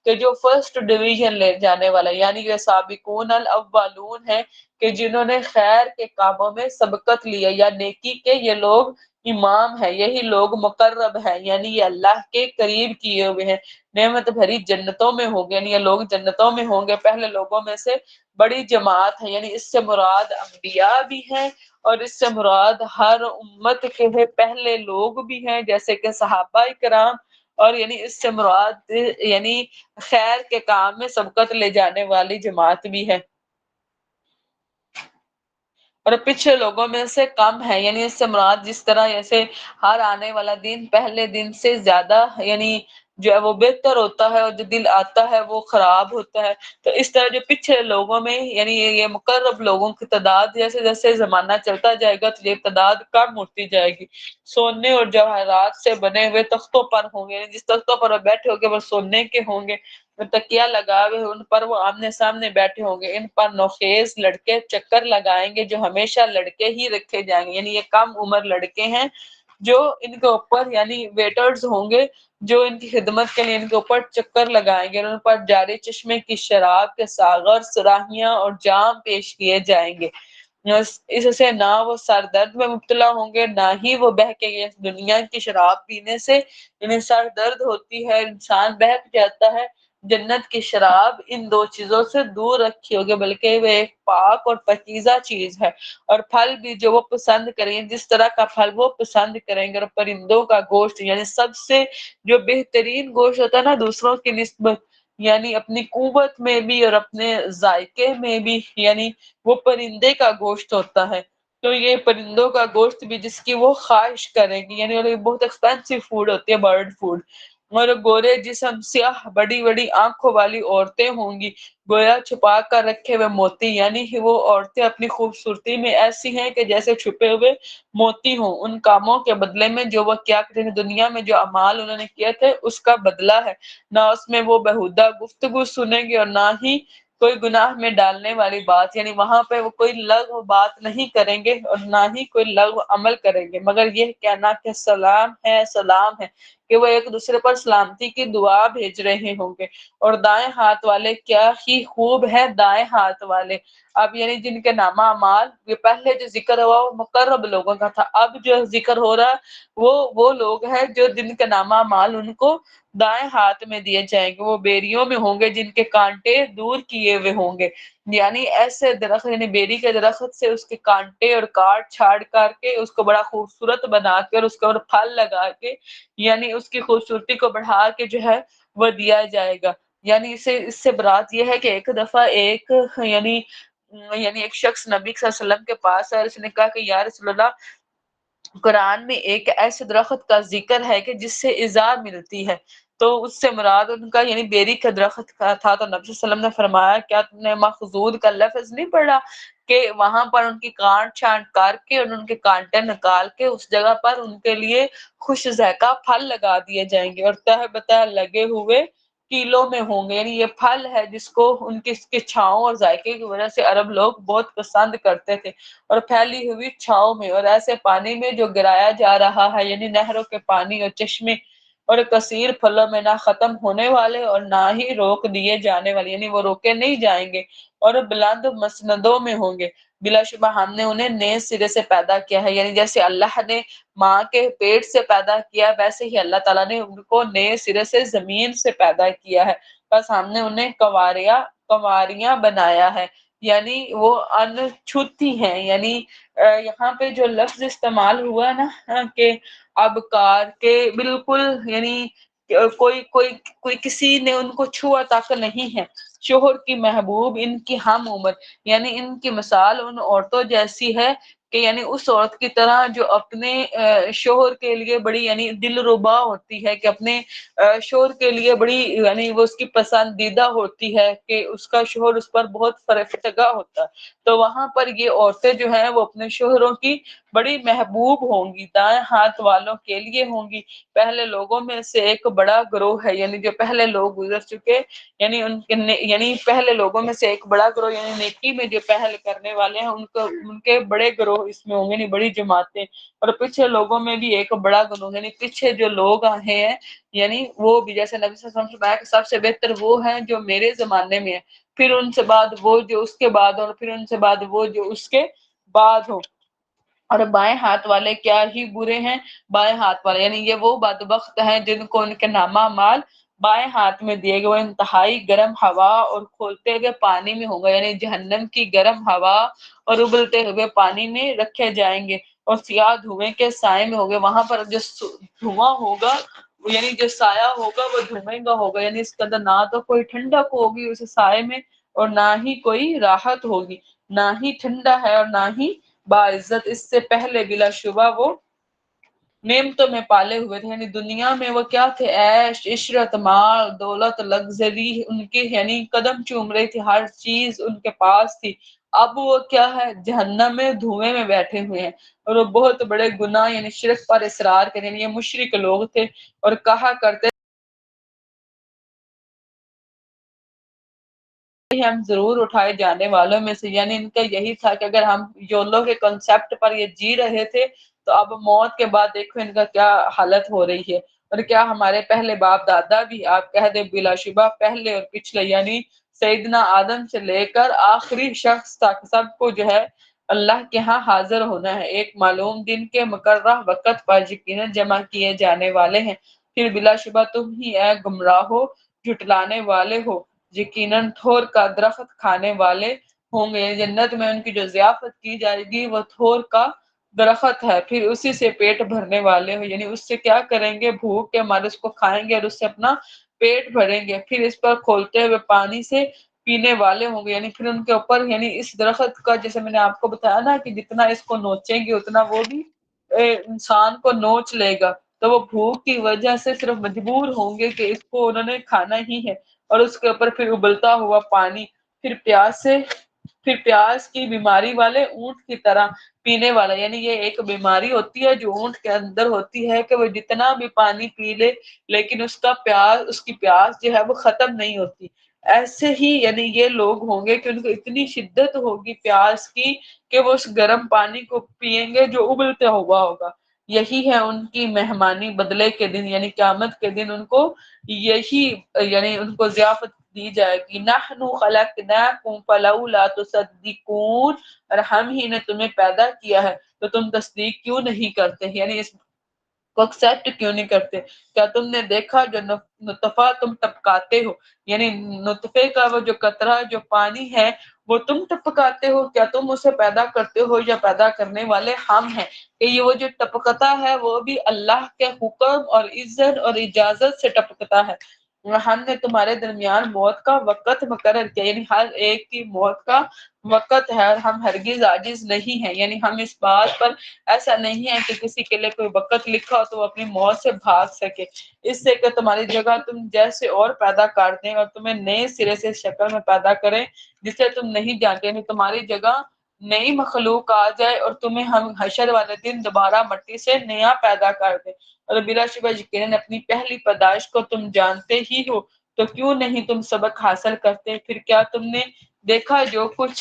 کہ جو فرسٹ ڈویژن لے جانے والا، یعنی یہ سابقون الاولون ہے کہ جنہوں نے خیر کے کاموں میں سبقت لیا یا نیکی کے، یہ لوگ امام ہے، یہی لوگ مقرب ہیں، یعنی یہ اللہ کے قریب کیے ہوئے ہیں، نعمت بھری جنتوں میں ہوں گے، یعنی یہ لوگ جنتوں میں ہوں گے، پہلے لوگوں میں سے بڑی جماعت ہے، یعنی اس سے مراد انبیاء بھی ہیں اور اس سے مراد ہر امت کے پہلے لوگ بھی ہیں جیسے کہ صحابہ کرام، اور یعنی اس سے مراد یعنی خیر کے کام میں سبقت لے جانے والی جماعت بھی ہے، اور پچھلے لوگوں میں سے کم ہے، یعنی اس سے مراد جس طرح جیسے ہر آنے والا دن پہلے دن سے زیادہ یعنی جو ہے وہ بہتر ہوتا ہے اور جو دن آتا ہے وہ خراب ہوتا ہے، تو اس طرح جو پچھلے لوگوں میں یعنی یہ مقرب لوگوں کی تعداد جیسے جیسے زمانہ چلتا جائے گا تو یہ تعداد کم ہوتی جائے گی، سونے اور جواہرات سے بنے ہوئے تختوں پر ہوں گے، یعنی جس تختوں پر وہ بیٹھے ہوں گے وہ سونے کے ہوں گے، تکیا لگائے ہوئے ان پر وہ آمنے سامنے بیٹھے ہوں گے، ان پر نوخیز لڑکے چکر لگائیں گے جو ہمیشہ لڑکے ہی رکھے جائیں گے، یعنی یہ کم عمر لڑکے ہیں جو ان کے اوپر یعنی ویٹرز ہوں گے جو ان کی خدمت کے لیے ان کے اوپر چکر لگائیں گے، ان پر جاری چشمے کی شراب کے ساغر سراہیاں اور جام پیش کیے جائیں گے، اس سے نہ وہ سر درد میں مبتلا ہوں گے نہ ہی وہ بہکیں گے، دنیا کی شراب پینے سے انہیں سر درد ہوتی ہے، انسان بہک جاتا ہے، جنت کی شراب ان 2 چیزوں سے دور رکھی ہوگی بلکہ وہ ایک پاک اور پاکیزہ چیز ہے، اور پھل بھی جو وہ پسند کریں گے جس طرح کا پھل وہ پسند کریں گے، اور پرندوں کا گوشت یعنی سب سے جو بہترین گوشت ہوتا ہے نا دوسروں کی نسبت، یعنی اپنی قوت میں بھی اور اپنے ذائقے میں بھی، یعنی وہ پرندے کا گوشت ہوتا ہے، تو یہ پرندوں کا گوشت بھی جس کی وہ خواہش کریں گی، یعنی اور یہ بہت ایکسپینسو فوڈ ہوتی ہے برڈ فوڈ، اور گورے جسم سیاہ بڑی بڑی آنکھوں والی عورتیں ہوں گی، گویا چھپا کر رکھے ہوئے موتی، یعنی وہ عورتیں اپنی خوبصورتی میں ایسی ہیں کہ جیسے چھپے ہوئے موتی ہوں، ان کاموں کے بدلے میں جو وہ کیا کرتے ہیں دنیا میں جو اعمال انہوں نے کیے تھے اس کا بدلہ ہے، نہ اس میں وہ بہودہ گفتگو سنیں گے اور نہ ہی کوئی گناہ میں ڈالنے والی بات، یعنی وہاں پہ وہ کوئی لغو بات نہیں کریں گے اور نہ ہی کوئی لغو عمل کریں گے، مگر یہ کہنا کہ سلام ہے سلام ہے، کہ وہ ایک دوسرے پر سلامتی کی دعا بھیج رہے ہوں گے، اور دائیں ہاتھ والے کیا ہی خوب ہے دائیں ہاتھ والے، اب یعنی جن کے نامہ اعمال یہ پہلے جو ذکر ہوا وہ مقرب لوگوں کا تھا، اب جو ذکر ہو رہا وہ لوگ ہیں جو جن کے نامہ اعمال ان کو دائیں ہاتھ میں دیے جائیں گے، وہ بیریوں میں ہوں گے جن کے کانٹے دور کیے ہوئے ہوں گے، یعنی ایسے درخت یعنی بیری کے درخت سے اس کے کانٹے اور کاٹ چھاڑ کر کے اس کو بڑا خوبصورت بنا کر اس کے اوپر پھل لگا کے یعنی اس کی خوبصورتی کو بڑھا کے جو ہے وہ دیا جائے گا، یعنی اس سے برات یہ ہے کہ ایک دفعہ یعنی ایک شخص نبی صلی اللہ علیہ وسلم کے پاس ہے اور اس نے کہا کہ یا رسول اللہ قرآن میں ایک ایسے درخت کا ذکر ہے کہ جس سے ایذا ملتی ہے، تو اس سے مراد ان کا یعنی بیری کا درخت کا تھا، تو نبی صلی اللہ علیہ وسلم نے فرمایا کیا تم نے مخضود کا لفظ نہیں پڑھا کہ وہاں پر ان کی کانٹ چھانٹ کر کے اور ان کے کانٹے نکال کے اس جگہ پر ان کے لیے خوش ذائقہ پھل لگا دیے جائیں گے، اور تہ بتہ لگے ہوئے کیلوں میں ہوں گے، یعنی یہ پھل ہے جس کو ان کی اس کے چھاؤں اور ذائقے کی وجہ سے عرب لوگ بہت پسند کرتے تھے، اور پھیلی ہوئی چھاؤں میں اور ایسے پانی میں جو گرایا جا رہا ہے، یعنی نہروں کے پانی اور چشمے اور کثیر پھلوں میں نہ ختم ہونے والے اور نہ ہی روک دیے جانے والے، یعنی وہ روکے نہیں جائیں گے، اور بلند مسندوں میں ہوں گے۔ بلا شبہ ہم نے انہیں نئے سرے سے پیدا کیا ہے، یعنی جیسے اللہ نے ماں کے پیٹ سے پیدا کیا، ویسے ہی اللہ تعالیٰ نے ان کو نئے سرے سے زمین سے پیدا کیا ہے، بس ہم نے انہیں کنواریاں بنایا ہے، یعنی وہ انچھوتی ہیں۔ یعنی یہاں پہ جو لفظ استعمال ہوا نا کہ اب کار کے بالکل، یعنی کوئی کسی نے ان کو چھوا تک نہیں ہے، شوہر کی محبوب، ان کی ہم عمر، یعنی ان کی مثال ان عورتوں جیسی ہے کہ یعنی اس عورت کی طرح جو اپنے شوہر کے لیے بڑی یعنی دل ربا ہوتی ہے، کہ اپنے شوہر کے لیے بڑی یعنی وہ اس کی پسندیدہ ہوتی ہے کہ اس کا شوہر اس پر بہت فرفتگا ہوتا ہے، تو وہاں پر یہ عورتیں جو ہیں وہ اپنے شوہروں کی بڑی محبوب ہوں گی، دائیں ہاتھ والوں کے لیے ہوں گی۔ پہلے لوگوں میں سے ایک بڑا گروہ ہے، یعنی جو پہلے لوگ گزر چکے، یعنی یعنی پہلے لوگوں میں سے ایک بڑا گروہ، یعنی نیکی میں جو پہل کرنے والے ہیں ان کے بڑے گروہ اس میں ہوں گے، یعنی بڑی جماعتیں، اور پیچھے لوگوں میں بھی ایک بڑا گروہ، یعنی پیچھے جو لوگ آئے ہیں یعنی وہ بھی، جیسے نبی صلی اللہ علیہ وسلم نے فرمایا کہ سب سے بہتر وہ ہیں جو میرے زمانے میں ہیں، پھر ان سے بعد وہ جو اس کے بعد، اور پھر ان سے بعد وہ جو اس کے بعد ہو۔ اور بائیں ہاتھ والے کیا ہی برے ہیں، بائیں ہاتھ والے یعنی یہ وہ بدبخت ہیں جن کو ان کے نامہ مال بائیں ہاتھ میں دیے گئے، وہ انتہائی گرم ہوا اور کھولتے ہوئے پانی میں ہوگا، یعنی جہنم کی گرم ہوا اور ابلتے ہوئے پانی میں رکھے جائیں گے، اور سیاہ دھوئیں کے سائے میں ہوگے۔ وہاں پر جو دھواں ہوگا، یعنی جو سایہ ہوگا وہ دھوئیں کا ہوگا، یعنی اس کے اندر نہ تو کوئی ٹھنڈک ہوگی اس سائے میں، اور نہ ہی کوئی راحت ہوگی، نہ ہی ٹھنڈا ہے اور نہ ہی باعزت۔ اس سے پہلے بلا شبہ وہ نعمتوں میں پالے ہوئے تھے، یعنی دنیا میں وہ کیا تھے، عیش عشرت مال دولت لگژری ان کے یعنی قدم چوم رہی تھی، ہر چیز ان کے پاس تھی۔ اب وہ کیا ہے، جہنم میں دھوئیں میں بیٹھے ہوئے ہیں، اور وہ بہت بڑے گناہ یعنی شرک پر اصرار کریں، یعنی یہ مشرک لوگ تھے اور کہا کرتے ہم ضرور اٹھائے جانے والوں میں سے، یعنی ان کا یہی تھا کہ اگر ہم یولو کے کنسپٹ پر یہ جی رہے تھے تو اب موت کے بعد دیکھو ان کا کیا حالت ہو رہی ہے۔ اور کیا ہمارے پہلے باپ دادا بھی، آپ کہہ دیں بلا شبہ پہلے اور پچھلے، یعنی سیدنا آدم سے لے کر آخری شخص تک سب کو جو ہے اللہ کے ہاں حاضر ہونا ہے، ایک معلوم دن کے مقررہ وقت پر یقیناً جمع کیے جانے والے ہیں۔ پھر بلا شبہ تم ہی اے گمراہو جھٹلانے والے ہو، یقیناً تھور کا درخت کھانے والے ہوں گے، جنت میں ان کی جو ضیافت کی جائے گی وہ تھور کا درخت ہے، پھر اسی سے پیٹ بھرنے والے ہو، یعنی اس سے کیا کریں گے، بھوک کے مارے اس کو کھائیں گے اور اس سے اپنا پیٹ بھریں گے، پھر اس پر کھولتے ہوئے پانی سے پینے والے ہوں گے، یعنی پھر ان کے اوپر یعنی اس درخت کا، جیسے میں نے آپ کو بتایا نا کہ جتنا اس کو نوچیں گے اتنا وہ بھی انسان کو نوچ لے گا، تو وہ بھوک کی وجہ سے صرف مجبور ہوں گے کہ اس کو انہوں نے کھانا ہی ہے، اور اس کے اوپر پھر ابلتا ہوا پانی، پھر پیاس کی بیماری والے اونٹ کی طرح پینے والا، یعنی یہ ایک بیماری ہوتی ہے جو اونٹ کے اندر ہوتی ہے کہ وہ جتنا بھی پانی پی لے لیکن اس کی پیاس جو ہے وہ ختم نہیں ہوتی۔ ایسے ہی یعنی یہ لوگ ہوں گے کہ ان کو اتنی شدت ہوگی پیاس کی کہ وہ اس گرم پانی کو پیئیں گے جو ابلتے ہوا ہوگا۔ یہی ہے ان کی مہمانی بدلے کے دن، یعنی قیامت کے دن ان کو یہی یعنی ان کو ضیافت دی جائے گی۔ نحن خلقناکم فلولا تصدقون، اور ہم ہی نے تمہیں پیدا کیا ہے تو تم تصدیق کیوں نہیں کرتے، یعنی اس کو ایکسپٹ کیوں نہیں کرتے۔ کیا تم نے دیکھا جو نطفہ تم ٹپکاتے ہو، یعنی نطفے کا وہ جو قطرہ جو پانی ہے وہ تم ٹپکاتے ہو، کیا تم اسے پیدا کرتے ہو یا پیدا کرنے والے ہم ہیں، کہ یہ وہ جو ٹپکتا ہے وہ بھی اللہ کے حکم اور عزت اور اجازت سے ٹپکتا ہے۔ ہم نے تمہارے درمیان موت کا وقت مقرر کیا، یعنی ہر ایک کی موت کا وقت ہے، اور ہم ہرگز عاجز نہیں ہیں، یعنی ہم اس بات پر ایسا نہیں ہے کہ کسی کے لیے کوئی وقت لکھا ہو تو وہ اپنی موت سے بھاگ سکے، اس سے کہ تمہاری جگہ تم جیسے اور پیدا کر دیں اور تمہیں نئے سرے سے شکل میں پیدا کریں جسے تم نہیں جانتے، یعنی تمہاری جگہ نئی مخلوق آ جائے اور تمہیں ہم حشر والے دن دوبارہ مٹی سے نیا پیدا کر دیں، اور بلا شبہ یقیناً اپنی پہلی پیدائش کو تم جانتے ہی ہو، تو کیوں نہیں تم سبق حاصل کرتے۔ پھر کیا تم نے دیکھا جو کچھ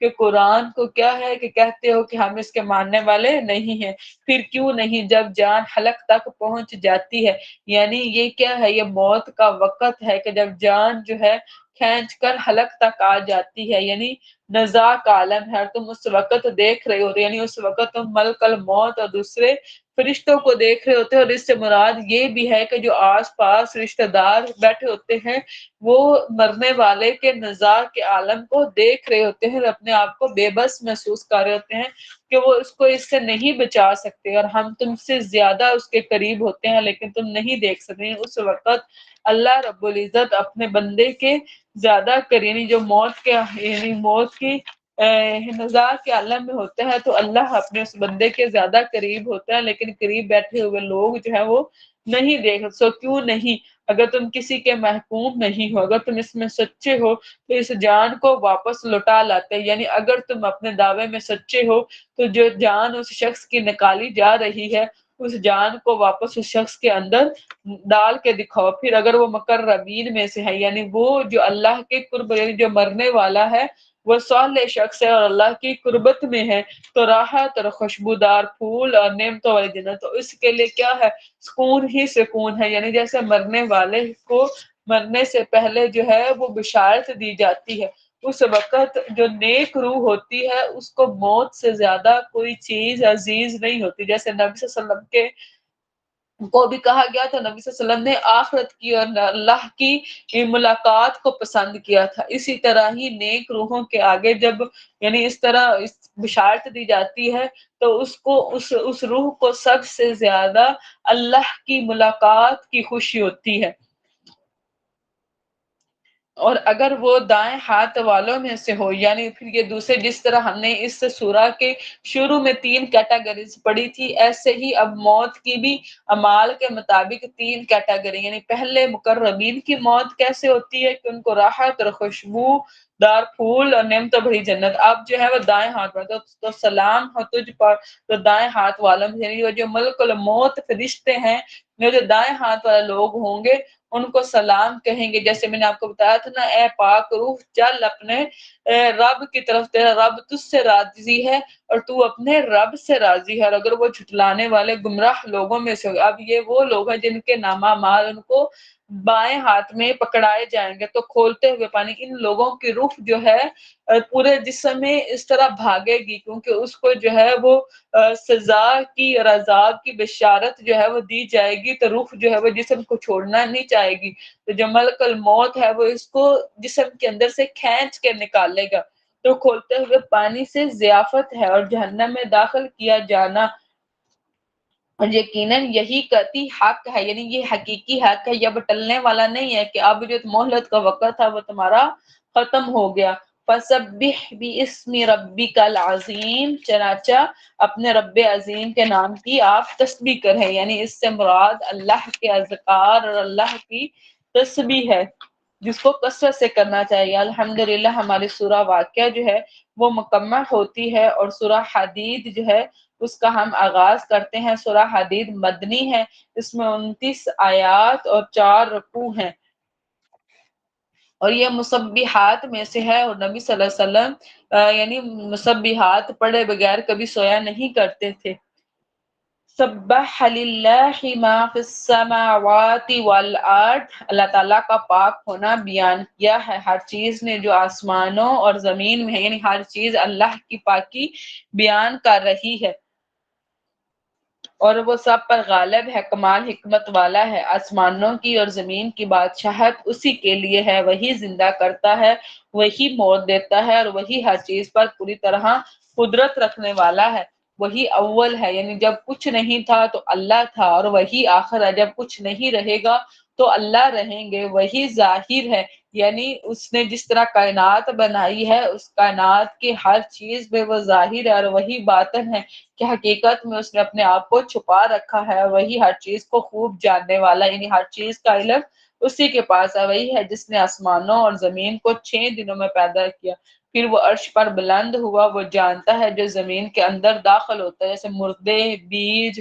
کہ قرآن کو کیا ہے کہ کہتے ہو کہ ہم اس کے ماننے والے نہیں ہیں، پھر کیوں نہیں جب جان حلق تک پہنچ جاتی ہے، یعنی یہ کیا ہے، یہ موت کا وقت ہے کہ جب جان جو ہے کھینچ کر حلق تک آ جاتی ہے، یعنی نزاع کا عالم ہے، اور تم اس وقت دیکھ رہے ہوتے، یعنی اس وقت تم ملک الموت اور دوسرے فرشتوں کو دیکھ رہے ہوتے ہیں، اور اس سے مراد یہ بھی ہے کہ جو آس پاس رشتہ دار بیٹھے ہوتے ہیں وہ مرنے والے کے نزاع کے عالم کو دیکھ رہے ہوتے ہیں اور اپنے آپ کو بے بس محسوس کر رہے ہوتے ہیں کہ وہ اس کو اس سے نہیں بچا سکتے، اور ہم تم سے زیادہ اس کے قریب ہوتے ہیں لیکن تم نہیں دیکھ سکتے۔ اس وقت اللہ رب العزت اپنے بندے کے زیادہ یعنی جو موت کے یعنی موت کی نزاع کے عالم میں ہوتا ہے تو اللہ اپنے اس بندے کے زیادہ قریب ہوتا ہے، لیکن قریب بیٹھے ہوئے لوگ جو ہے وہ نہیں دیکھ سو کیوں نہیں، اگر تم کسی کے محکوم نہیں ہو، اگر تم اس میں سچے ہو تو اس جان کو واپس لوٹا لاتے، یعنی اگر تم اپنے دعوے میں سچے ہو تو جو جان اس شخص کی نکالی جا رہی ہے اس جان کو واپس اس شخص کے اندر ڈال کے دکھاؤ۔ پھر اگر وہ مقربین میں سے ہے، یعنی وہ جو اللہ کے قرب، یعنی جو مرنے والا ہے وہ صالح شخص ہے اور اللہ کی قربت میں ہے، تو راحت اور خوشبودار پھول اور نعمتوں والی جنت، تو اس کے لیے کیا ہے، سکون ہی سکون ہے، یعنی جیسے مرنے والے کو مرنے سے پہلے جو ہے وہ بشارت دی جاتی ہے، اس وقت جو نیک روح ہوتی ہے اس کو موت سے زیادہ کوئی چیز عزیز نہیں ہوتی، جیسے نبی صلی اللہ علیہ وسلم کے کو بھی کہا گیا تھا، نبی صلی اللہ علیہ وسلم نے آخرت کی اور اللہ کی ملاقات کو پسند کیا تھا، اسی طرح ہی نیک روحوں کے آگے جب یعنی اس طرح بشارت دی جاتی ہے تو اس کو اس روح کو سب سے زیادہ اللہ کی ملاقات کی خوشی ہوتی ہے۔ اور اگر وہ دائیں ہاتھ والوں میں سے ہو، یعنی پھر یہ دوسرے، جس طرح ہم نے اس سورہ کے شروع میں 3 کیٹیگریز پڑھی تھی، ایسے ہی اب موت کی بھی اعمال کے مطابق 3 کیٹیگری، یعنی پہلے مقربین کی موت کیسے ہوتی ہے کہ ان کو راحت اور خوشبو دار پھول اور نعمتوں بھری جنت، اب جو ہے وہ دائیں ہاتھ والوں، تو سلام ہو تجھ پر تو دائیں ہاتھ والوں میں، یعنی وہ جو ملک الموت فرشتے ہیں، جو دائیں ہاتھ والے لوگ ہوں گے ان کو سلام کہیں گے، جیسے میں نے آپ کو بتایا تھا نا، اے پاک روح چل اپنے رب کی طرف، تیرا رب تجھ سے راضی ہے اور تو اپنے رب سے راضی ہے، اور اگر وہ جھٹلانے والے گمراہ لوگوں میں سے ہو، اب یہ وہ لوگ ہیں جن کے نامہ مال ان کو بائیں ہاتھ میں پکڑائے جائیں گے تو کھولتے ہوئے پانی، ان لوگوں کی روح جو ہے پورے جسم میں اس طرح بھاگے گی کیونکہ اس کو جو ہے وہ سزا کی اور عذاب کی بشارت جو ہے وہ دی جائے گی، تو روح جو ہے وہ جسم کو چھوڑنا نہیں چاہے گی، تو جو ملک الموت ہے وہ اس کو جسم کے اندر سے کھینچ کے نکالے گا، تو کھولتے ہوئے پانی سے ضیافت ہے اور جہنم میں داخل کیا جانا، اور یقیناً یہی قطعی حق ہے، یعنی یہ حقیقی حق ہے، یہ اب ٹلنے والا نہیں ہے کہ اب جو مہلت کا وقت تھا وہ تمہارا ختم ہو گیا۔ فَسَبِّحْ بِاسْمِ رَبِّكَ الْعَظِيمِ، چنانچہ اپنے رب عظیم کے نام کی آپ تسبیح کریں، یعنی اس سے مراد اللہ کے اذکار اور اللہ کی تسبیح ہے جس کو کثرت سے کرنا چاہیے۔ الحمدللہ ہماری سورہ واقعہ جو ہے وہ مکمل ہوتی ہے، اور سورہ حدید جو ہے اس کا ہم آغاز کرتے ہیں۔ سورہ حدید مدنی ہے، اس میں 29 آیات اور 4 رکوع ہیں، اور یہ مسبحات میں سے ہے، اور نبی صلی اللہ علیہ وسلم یعنی مسبحات پڑھے بغیر کبھی سویا نہیں کرتے تھے۔ سبح للہ ما فی السماوات والارض، اللہ تعالیٰ کا پاک ہونا بیان کیا ہے ہر چیز نے جو آسمانوں اور زمین میں ہے، یعنی ہر چیز اللہ کی پاکی بیان کر رہی ہے، اور وہ سب پر غالب ہے، کمال حکمت والا ہے، آسمانوں کی اور زمین کی بادشاہت اسی کے لیے ہے، وہی زندہ کرتا ہے، وہی موت دیتا ہے، اور وہی ہر چیز پر پوری طرح قدرت رکھنے والا ہے، وہی اول ہے، یعنی جب کچھ نہیں تھا تو اللہ تھا، اور وہی آخر ہے، جب کچھ نہیں رہے گا تو اللہ رہیں گے، وہی ظاہر ہے، یعنی اس نے جس طرح کائنات بنائی ہے اس کائنات کی ہر چیز میں وہ ظاہر ہے، اور وہی باطن ہے کہ حقیقت میں اس نے اپنے آپ کو چھپا رکھا ہے، وہی ہر چیز کو خوب جاننے والا، یعنی ہر چیز کا علم اسی کے پاس ہے، وہی ہے جس نے آسمانوں اور زمین کو 6 دنوں میں پیدا کیا، پھر وہ عرش پر بلند ہوا، وہ جانتا ہے جو زمین کے اندر داخل ہوتا ہے، جیسے مردے، بیج،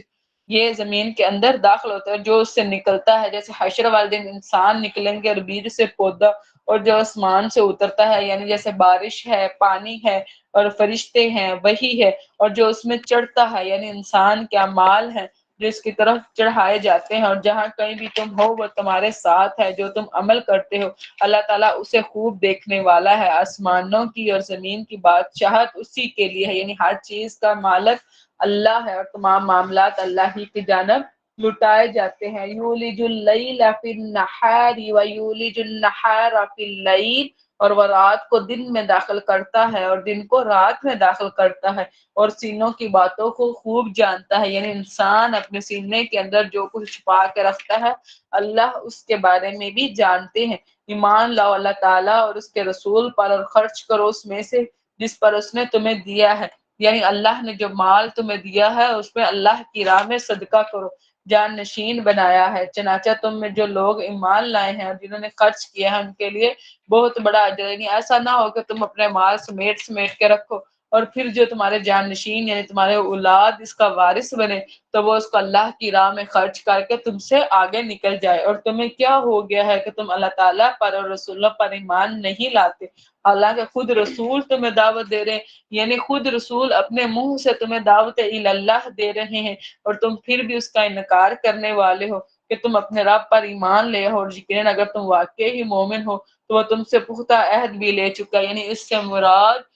یہ زمین کے اندر داخل ہوتا ہے، جو اس سے نکلتا ہے، جیسے حشر والے دن انسان نکلیں گے اور بیج سے پودا اور جو آسمان سے اترتا ہے یعنی جیسے بارش ہے، پانی ہے اور فرشتے ہیں وہی ہے، اور جو اس میں چڑھتا ہے یعنی انسان کے اعمال ہے جو اس کی طرف چڑھائے جاتے ہیں، اور جہاں کہیں بھی تم ہو وہ تمہارے ساتھ ہے، جو تم عمل کرتے ہو اللہ تعالیٰ اسے خوب دیکھنے والا ہے۔ آسمانوں کی اور زمین کی بادشاہت اسی کے لیے ہے، یعنی ہر چیز کا مالک اللہ ہے اور تمام معاملات اللہ ہی کی جانب لٹائے جاتے ہیں۔ یولج اللیل فی النہار ویولج النہار فی اللیل، اور وہ رات کو دن میں داخل کرتا ہے اور دن کو رات میں داخل کرتا ہے، اور سینوں کی باتوں کو خوب جانتا ہے، یعنی انسان اپنے سینے کے اندر جو کچھ چھپا کے رکھتا ہے اللہ اس کے بارے میں بھی جانتے ہیں۔ ایمان لاؤ اللہ تعالیٰ اور اس کے رسول پر، اور خرچ کرو اس میں سے جس پر اس نے تمہیں دیا ہے، یعنی اللہ نے جو مال تمہیں دیا ہے اس میں اللہ کی راہ میں صدقہ کرو، جان نشین بنایا ہے۔ چنانچہ تم میں جو لوگ ایمان لائے ہیں اور جنہوں نے خرچ کیا ہے ان کے لیے بہت بڑا اجر ہے، یعنی ایسا نہ ہو کہ تم اپنے مال سمیٹ سمیٹ کے رکھو اور پھر جو تمہارے جان نشین یعنی تمہارے اولاد اس کا وارث بنے تو وہ اس کو اللہ کی راہ میں خرچ کر کے تم سے آگے نکل جائے، اور تمہیں کیا ہو گیا ہے کہ تم اللہ تعالیٰ پر اور رسولوں پر ایمان نہیں لاتے، حالانکہ خود رسول تمہیں دعوت دے رہے ہیں، یعنی خود رسول اپنے منہ سے تمہیں دعوت اللہ دے رہے ہیں اور تم پھر بھی اس کا انکار کرنے والے ہو کہ تم اپنے رب پر ایمان لے ہو، اور یقیناً اگر تم واقعی ہی مومن ہو تو وہ تم سے پختہ عہد بھی لے چکا، یعنی اس سے مراد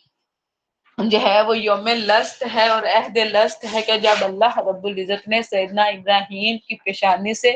جو ہے وہ یوم لست ہے، اور عہد لست ہے کہ جب اللہ رب العزت نے سیدنا ابراہیم کی پیشانی سے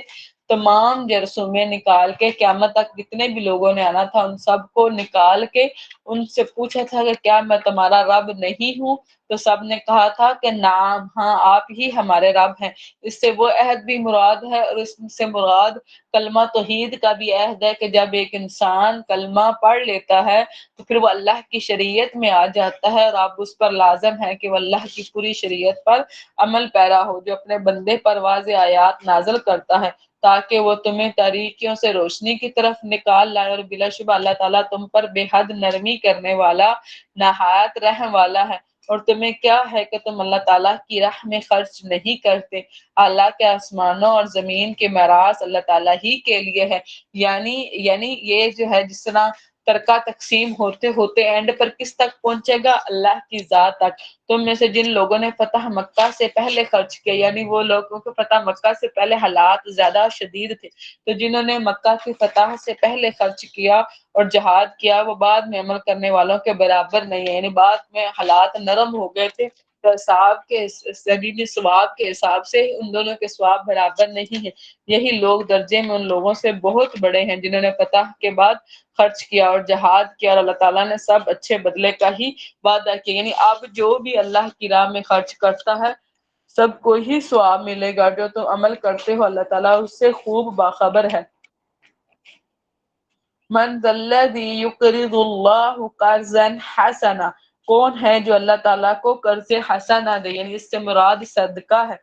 تمام جرثومے نکال کے قیامت تک جتنے بھی لوگوں نے آنا تھا ان سب کو نکال کے ان سے پوچھا تھا کہ کیا میں تمہارا رب نہیں ہوں، تو سب نے کہا تھا کہ نعم، ہاں آپ ہی ہمارے رب ہیں۔ اس سے وہ عہد بھی مراد ہے، اور اس سے مراد کلمہ توحید کا بھی عہد ہے کہ جب ایک انسان کلمہ پڑھ لیتا ہے تو پھر وہ اللہ کی شریعت میں آ جاتا ہے، اور آپ اس پر لازم ہے کہ وہ اللہ کی پوری شریعت پر عمل پیرا ہو، جو اپنے بندے پر واضح آیات نازل کرتا ہے تاکہ وہ تمہیں تاریکیوں سے روشنی کی طرف نکال لائے، اور بلا شبہ اللہ تعالیٰ تم پر بے حد نرمی کرنے والا نہایت رحم والا ہے۔ اور تمہیں کیا ہے کہ تم اللہ تعالیٰ کی راہ میں خرچ نہیں کرتے، اللہ کے آسمانوں اور زمین کے میراث اللہ تعالیٰ ہی کے لیے ہے، یعنی یہ جو ہے جس طرح ترکہ تقسیم ہوتے ہوتے اینڈ پر کس تک پہنچے گا، اللہ کی ذات تک۔ تم میں سے جن لوگوں نے فتح مکہ سے پہلے خرچ کیا، یعنی وہ لوگوں کو فتح مکہ سے پہلے حالات زیادہ شدید تھے، تو جنہوں نے مکہ کی فتح سے پہلے خرچ کیا اور جہاد کیا وہ بعد میں عمل کرنے والوں کے برابر نہیں ہے، یعنی بعد میں حالات نرم ہو گئے تھے تو ثواب کے حساب سے ان دونوں کے ثواب برابر نہیں ہے۔ یہی لوگ درجے میں ان لوگوں سے بہت بڑے ہیں جنہوں نے فتح کے بعد خرچ کیا اور جہاد کیا، اور اللہ تعالیٰ نے سب اچھے بدلے کا ہی وعدہ کیا، یعنی اب جو بھی اللہ کی راہ میں خرچ کرتا ہے سب کو ہی ثواب ملے گا، جو تم عمل کرتے ہو اللہ تعالیٰ اس سے خوب باخبر ہے۔ من ذا الذی یقرض اللہ قرضا حسنا، کون ہے جو اللہ تعالیٰ کو قرض حسنہ دے، یعنی اس سے مراد صدقہ ہے،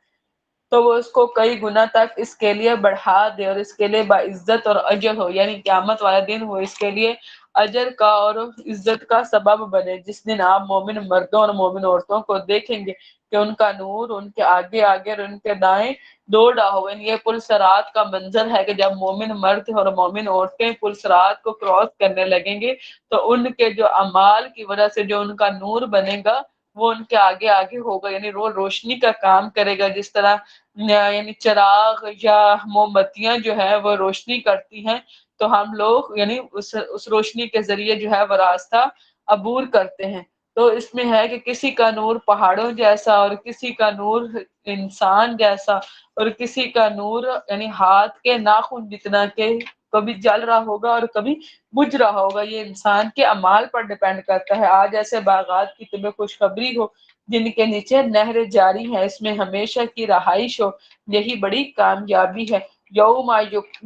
تو وہ اس کو کئی گنا تک اس کے لیے بڑھا دے اور اس کے لیے باعزت اور اجر ہو، یعنی قیامت والا دن وہ اس کے لیے اجر کا اور عزت کا سبب بنے، جس دن آپ مومن مردوں اور مومن عورتوں کو دیکھیں گے کہ ان کا نور ان کے آگے آگے اور ان کے دائیں دوڑا ہو، یعنی یہ پل صراط کا منظر ہے کہ جب مومن مرد اور مومن عورتیں پل صراط کو کراس کرنے لگیں گے تو ان کے جو اعمال کی وجہ سے جو ان کا نور بنے گا وہ ان کے آگے آگے ہوگا، یعنی وہ روشنی کا کام کرے گا، جس طرح یعنی چراغ یا موم بتیاں جو ہے وہ روشنی کرتی ہیں تو ہم لوگ یعنی اس روشنی کے ذریعے جو ہے وہ راستہ عبور کرتے ہیں۔ تو اس میں ہے کہ کسی کا نور پہاڑوں جیسا اور کسی کا نور انسان جیسا اور کسی کا نور یعنی ہاتھ کے ناخن جتنا کہ کبھی جل رہا ہوگا اور کبھی بجھ رہا ہوگا، یہ انسان کے اعمال پر ڈیپینڈ کرتا ہے۔ آج ایسے باغات کی تمہیں خوشخبری ہو جن کے نیچے نہریں جاری ہیں، اس میں ہمیشہ کی رہائش ہو، یہی بڑی کامیابی ہے۔ یوم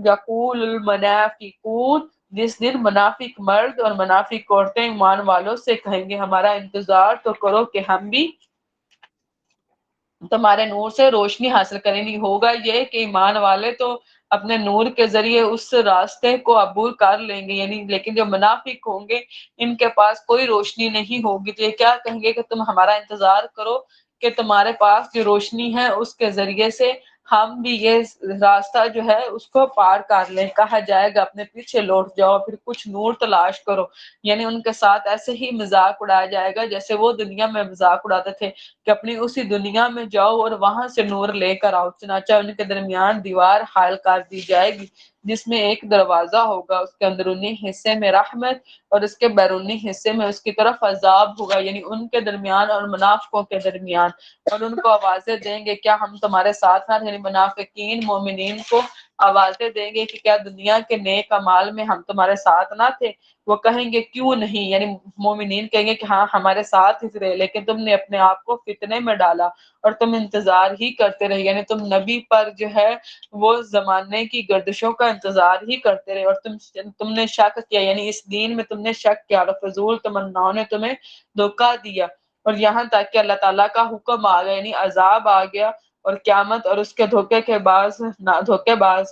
یقول المنافقون، جس دن منافق مرد اور منافق عورتیں ایمان والوں سے کہیں گے ہمارا انتظار تو کرو کہ ہم بھی تمہارے نور سے روشنی حاصل کریں گی۔ ہوگا یہ کہ ایمان والے تو اپنے نور کے ذریعے اس راستے کو عبور کر لیں گے، یعنی لیکن جو منافق ہوں گے ان کے پاس کوئی روشنی نہیں ہوگی، تو یہ کیا کہیں گے کہ تم ہمارا انتظار کرو کہ تمہارے پاس جو روشنی ہے اس کے ذریعے سے ہم بھی یہ راستہ جو ہے اس کو پار کر لیں. کہا جائے گا اپنے پیچھے لوٹ جاؤ پھر کچھ نور تلاش کرو. یعنی ان کے ساتھ ایسے ہی مذاق اڑایا جائے گا جیسے وہ دنیا میں مذاق اڑاتے تھے کہ اپنی اسی دنیا میں جاؤ اور وہاں سے نور لے کر آؤ. چنانچہ ان کے درمیان دیوار حائل کر دی جائے گی جس میں ایک دروازہ ہوگا، اس کے اندرونی حصے میں رحمت اور اس کے بیرونی حصے میں اس کی طرف عذاب ہوگا. یعنی ان کے درمیان اور منافقوں کے درمیان. اور ان کو آوازیں دیں گے کیا ہم تمہارے ساتھ ہیں؟ یعنی منافقین مومنین کو آوازیں دیں گے کہ کیا دنیا کے نیک اعمال میں ہم تمہارے ساتھ نہ تھے؟ وہ کہیں گے کیوں نہیں، یعنی مومنین کہیں گے کہ ہاں ہمارے ساتھ ہی رہے، لیکن تم نے اپنے آپ کو فتنے میں ڈالا اور تم انتظار ہی کرتے رہے. یعنی تم نبی پر جو ہے وہ زمانے کی گردشوں کا انتظار ہی کرتے رہے اور تم نے شک کیا، یعنی اس دین میں تم نے شک کیا اور فضول تمناؤں نے تمہیں دھوکہ دیا. اور یہاں تک کہ اللہ تعالیٰ کا حکم آ گیا، یعنی عذاب آ گیا اور قیامت اور اس کے دھوکے باز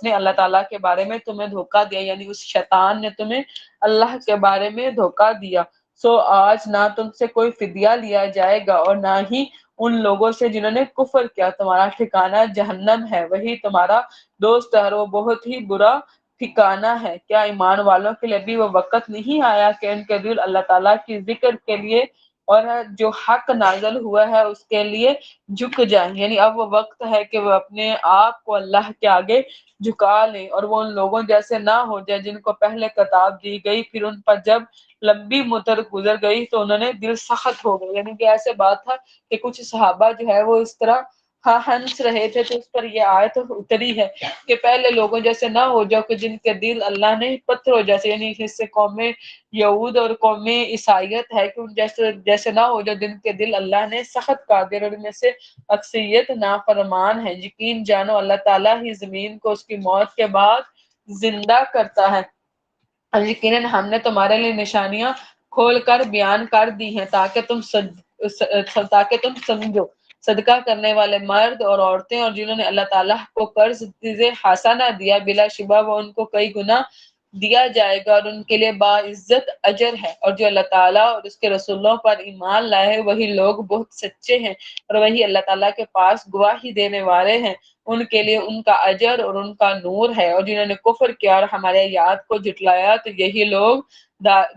نے اللہ تعالیٰ کے بارے میں تمہیں دھوکہ دیا، یعنی اس شیطان نے تمہیں اللہ کے بارے میں دھوکہ دیا. سو آج نہ تم سے کوئی فدیہ لیا جائے گا اور نہ ہی ان لوگوں سے جنہوں نے کفر کیا. تمہارا ٹھکانہ جہنم ہے، وہی تمہارا دوست ہے اور وہ بہت ہی برا ٹھکانہ ہے. کیا ایمان والوں کے لیے بھی وہ وقت نہیں آیا کہ ان کے دل اللہ تعالیٰ کی ذکر کے لیے اور جو حق نازل ہوا ہے اس کے لیے جھک جائیں؟ یعنی اب وہ وقت ہے کہ وہ اپنے آپ کو اللہ کے آگے جھکا لیں اور وہ ان لوگوں جیسے نہ ہو جائے جن کو پہلے کتاب دی گئی، پھر ان پر جب لمبی مدت گزر گئی تو انہوں نے دل سخت ہو گئے. یعنی کہ ایسے بات تھا کہ کچھ صحابہ جو ہے وہ اس طرح ہنس رہے تھے تو اس پر یہ آیت اتری ہے کہ پہلے لوگوں جیسے نہ ہو جاؤ کہ جن کے دل اللہ نے پتھروں جیسے، یعنی اس سے قوم یہود اور قوم عیسائیت ہے کہ ان جیسے نہ ہو جاؤ جن کے دل اللہ نے سخت کر دیا اور ان میں سے اکثریت نافرمان ہے. یقین جانو اللہ تعالیٰ ہی زمین کو اس کی موت کے بعد زندہ کرتا ہے. اور یقیناً ہم نے تمہارے لیے نشانیاں کھول کر بیان کر دی ہیں تاکہ تم سمجھو. صدقہ کرنے والے مرد اور عورتیں اور جنہوں نے اللہ تعالیٰ کو قرض حسنہ دیا بلا شبہ وہ ان کو کئی گنا دیا جائے گا اور ان کے لیے باعزت اجر ہے. اور جو اللہ تعالیٰ اور اس کے رسولوں پر ایمان لائے ہیں وہی لوگ بہت سچے ہیں اور وہی اللہ تعالیٰ کے پاس گواہی دینے والے ہیں. ان کے لیے ان کا اجر اور ان کا نور ہے. اور جنہوں نے کفر کیا اور ہمارے یاد کو جھٹلایا تو یہی لوگ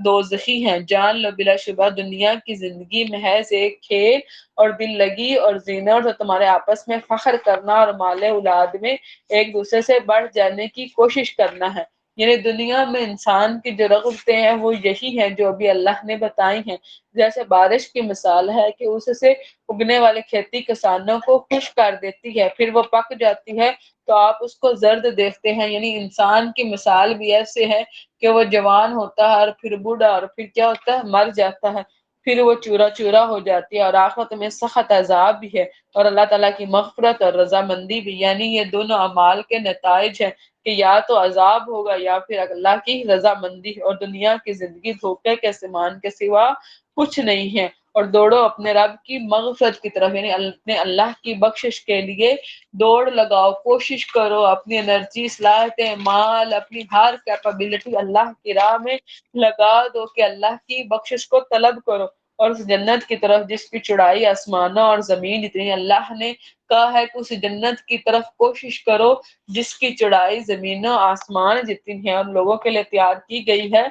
دوزخی ہیں. جان لو بلا شبہ دنیا کی زندگی محض ایک کھیل اور دل لگی اور زینت اور تمہارے آپس میں فخر کرنا اور مال اولاد میں ایک دوسرے سے بڑھ جانے کی کوشش کرنا ہے. یعنی دنیا میں انسان کی جو رغبتیں ہیں وہ یہی ہیں جو ابھی اللہ نے بتائی ہیں. جیسے بارش کی مثال ہے کہ اس سے اگنے والے کھیتی کسانوں کو خوش کر دیتی ہے، پھر وہ پک جاتی ہے تو آپ اس کو زرد دیکھتے ہیں. یعنی انسان کی مثال بھی ایسے ہے کہ وہ جوان ہوتا ہے اور پھر بوڑھا اور پھر کیا ہوتا ہے مر جاتا ہے، پھر وہ چورا چورا ہو جاتی ہے اور آخرت میں سخت عذاب بھی ہے اور اللہ تعالیٰ کی مغفرت اور رضامندی بھی. یعنی یہ دونوں اعمال کے نتائج ہیں کہ یا تو عذاب ہوگا یا پھر اللہ کی رضامندی. اور دنیا کی زندگی دھوکے کے سامان کے سوا کچھ نہیں ہے. اور دوڑو اپنے رب کی مغفرت کی طرف، یعنی اپنے اللہ کی بخشش کے لیے دوڑ لگاؤ، کوشش کرو، اپنی انرجی صلاحیتیں مال اپنی ہر کیپابلٹی اللہ کی راہ میں لگا دو کہ اللہ کی بخشش کو طلب کرو اور اس جنت کی طرف جس کی چڑھائی آسمانوں اور زمین اتنی. اللہ نے کہا ہے کہ اس جنت کی طرف کوشش کرو جس کی چڑھائی زمینوں آسمان جتنی ہے اور لوگوں کے لیے تیار کی گئی ہے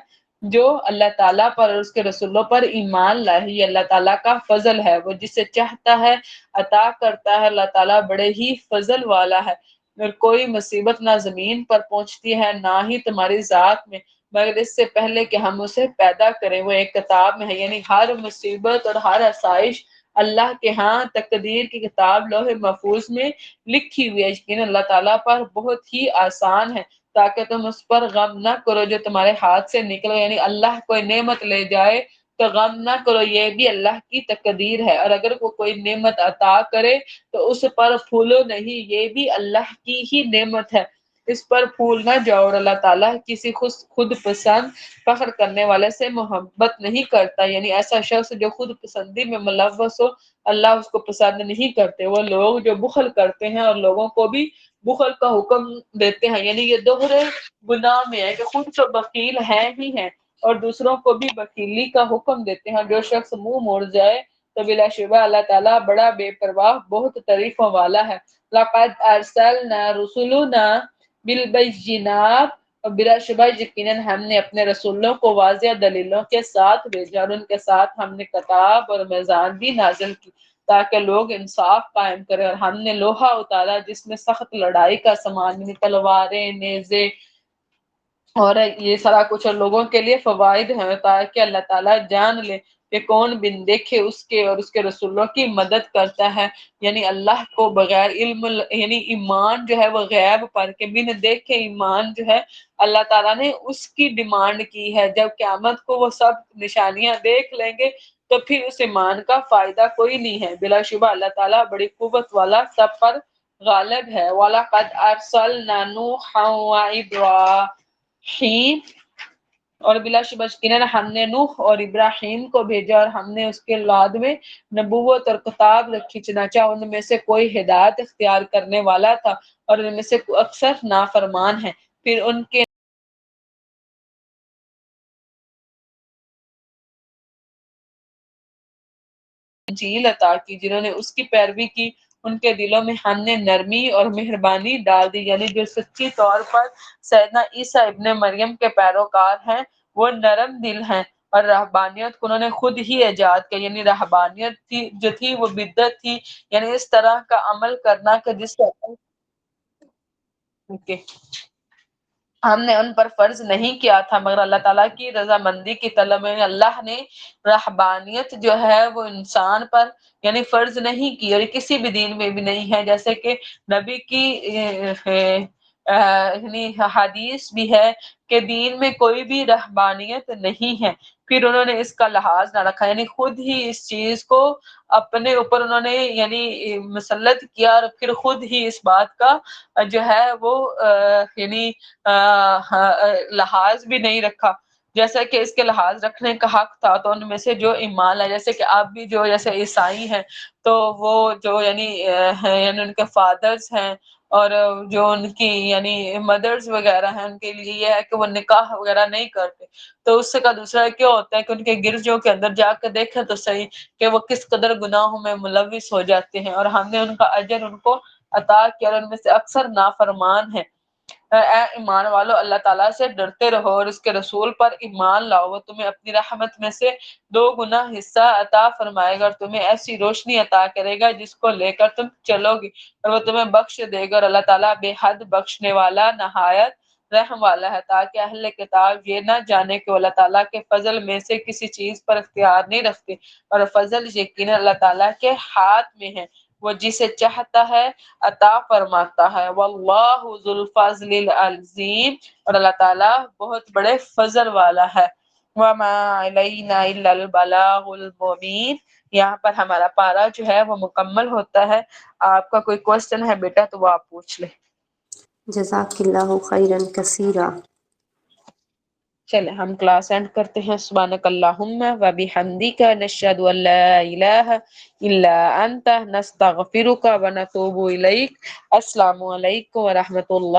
جو اللہ تعالیٰ پر اور اس کے رسولوں پر ایمان لائے. یہ اللہ تعالیٰ کا فضل ہے، وہ جسے چاہتا ہے عطا کرتا ہے. اللہ تعالیٰ بڑے ہی فضل والا ہے. اور کوئی مصیبت نہ زمین پر پہنچتی ہے نہ ہی تمہاری ذات میں مگر اس سے پہلے کہ ہم اسے پیدا کریں وہ ایک کتاب میں ہے. یعنی ہر مصیبت اور ہر آسائش اللہ کے ہاں تقدیر کی کتاب لوح محفوظ میں لکھی ہوئی ہے. یقین اللہ تعالیٰ پر بہت ہی آسان ہے تاکہ تم اس پر غم نہ کرو جو تمہارے ہاتھ سے نکلو. یعنی اللہ کوئی نعمت لے جائے تو غم نہ کرو، یہ بھی اللہ کی تقدیر ہے. اور اگر وہ کوئی نعمت عطا کرے تو اس پر پھولو نہیں، یہ بھی اللہ کی ہی نعمت ہے، اس پر پھول نہ جاؤ. اور اللہ تعالیٰ کسی خود پسند فخر کرنے والے سے محبت نہیں کرتا. یعنی ایسا شخص جو خود پسندی میں ملوث ہو اللہ اس کو پسند نہیں کرتے. وہ لوگ جو بخل کرتے ہیں اور لوگوں کو بھی بخل کا حکم دیتے ہیں، یعنی یہ دوہرے گناہ میں ہے کہ خود تو بخیل ہیں ہی ہیں اور دوسروں کو بھی بخیلی کا حکم دیتے ہیں. جو شخص منہ موڑ جائے تو بلا شبہ اللہ تعالیٰ بڑا بے پرواہ بہت تعریفوں والا ہے. لقد ارسلنا رسولنا بالبینات، اور بلا شبہ یقیناً ہم نے اپنے رسولوں کو واضح دلیلوں کے ساتھ بھیجا، اور ان کے ساتھ ہم نے کتاب اور میزان بھی نازل کی تاکہ لوگ انصاف قائم کریں، اور ہم نے لوہا اتارا جس میں سخت لڑائی کا سامان، یعنی تلواریں، نیزے اور یہ سارا کچھ، اور لوگوں کے لیے فوائد ہیں تاکہ اللہ تعالیٰ جان لے کہ کون بن دیکھے اس کے اور اس کے رسولوں کی مدد کرتا ہے. یعنی اللہ کو بغیر علم، یعنی ایمان جو ہے وہ غیب پر کے بن دیکھے ایمان جو ہے اللہ تعالیٰ نے اس کی ڈیمانڈ کی ہے. جب قیامت کو وہ سب نشانیاں دیکھ لیں گے تو پھر اس ایمان کا فائدہ کوئی نہیں ہے. بلا شبہ اللہ تعالیٰ بڑی قوت والا سب پر غالب ہے. وَلَقَدْ أَرْسَلْنَا نُوحًا وَإِبْرَاهِيمَ، اور بلا شبہ یقیناً ہم نے نوح اور ابراہیم کو بھیجا، اور ہم نے اس کے اولاد میں نبوت اور کتاب رکھی، چنانچہ ان میں سے کوئی ہدایت اختیار کرنے والا تھا اور ان میں سے اکثر نافرمان ہیں. پھر ان کے انجیل عطا کی جنہوں نے اس کی پیروی کی، ان کے دلوں میں ہم نے نرمی اور مہربانی ڈال دی. یعنی جو سچی طور پر سیدنا عیسیٰ ابن مریم کے پیروکار ہیں وہ نرم دل ہیں، اور رہبانیت کو انہوں نے خود ہی ایجاد کیا. یعنی رہبانیت تھی جو تھی وہ بدعت تھی، یعنی اس طرح کا عمل کرنا کہ جس سے ہم نے ان پر فرض نہیں کیا تھا مگر اللہ تعالیٰ کی رضامندی کی طلب میں. اللہ نے رہبانیت جو ہے وہ انسان پر یعنی فرض نہیں کی، اور کسی بھی دین میں بھی نہیں ہے. جیسے کہ نبی کی یعنی حدیث بھی ہے کہ دین میں کوئی بھی رہبانیت نہیں ہے. پھر انہوں نے اس کا لحاظ نہ رکھا، یعنی خود ہی اس چیز کو اپنے اوپر انہوں نے یعنی مسلط کیا، اور پھر خود ہی اس بات کا جو ہے وہ یعنی لحاظ بھی نہیں رکھا. جیسا کہ اس کے لحاظ رکھنے کا حق تھا تو ان میں سے جو ایمان لائے، جیسے کہ آپ بھی جو جیسے عیسائی ہیں تو وہ جو یعنی ان کے فادرز ہیں اور جو ان کی یعنی مدرز وغیرہ ہیں، ان کے لیے یہ ہے کہ وہ نکاح وغیرہ نہیں کرتے. تو اس سے کا دوسرا کیا ہوتا ہے کہ ان کے گرجوں کے اندر جا کے دیکھیں تو صحیح کہ وہ کس قدر گناہوں میں ملوث ہو جاتے ہیں، اور ہم نے ان کا اجر ان کو عطا کیا، اور ان میں سے اکثر نافرمان ہیں. اے ایمان والو، اللہ تعالیٰ سے ڈرتے رہو اور اس کے رسول پر ایمان لاؤ، وہ تمہیں اپنی رحمت میں سے 2 گنا حصہ عطا فرمائے گا، اور تمہیں ایسی روشنی عطا کرے گا جس کو لے کر تم چلو گی، اور وہ تمہیں بخش دے گا. اور اللہ تعالیٰ بے حد بخشنے والا نہایت رحم والا ہے. تاکہ اہل کتاب یہ نہ جانے کہ اللہ تعالیٰ کے فضل میں سے کسی چیز پر اختیار نہیں رکھتے، اور فضل یقینا اللہ تعالیٰ کے ہاتھ میں ہے، وہ جسے چاہتا ہے عطا فرماتا ہے. واللہ ذو الفضل العظیم، اور اللہ تعالیٰ بہت بڑے فضل والا ہے. وما علینا الا البلاغ المبین. یہاں پر ہمارا پارا جو ہے وہ مکمل ہوتا ہے. آپ کا کوئی کوشچن ہے بیٹا تو وہ آپ پوچھ لیں. جزاک اللہ خیرا کثیرا. چلے ہم کلاس اینڈ کرتے ہیں. سبحانک اللہم و بحمدک، نشہد ان لا الہ الا انت، نستغفرک و نتوب الیک. السلام علیکم و رحمۃ اللہ.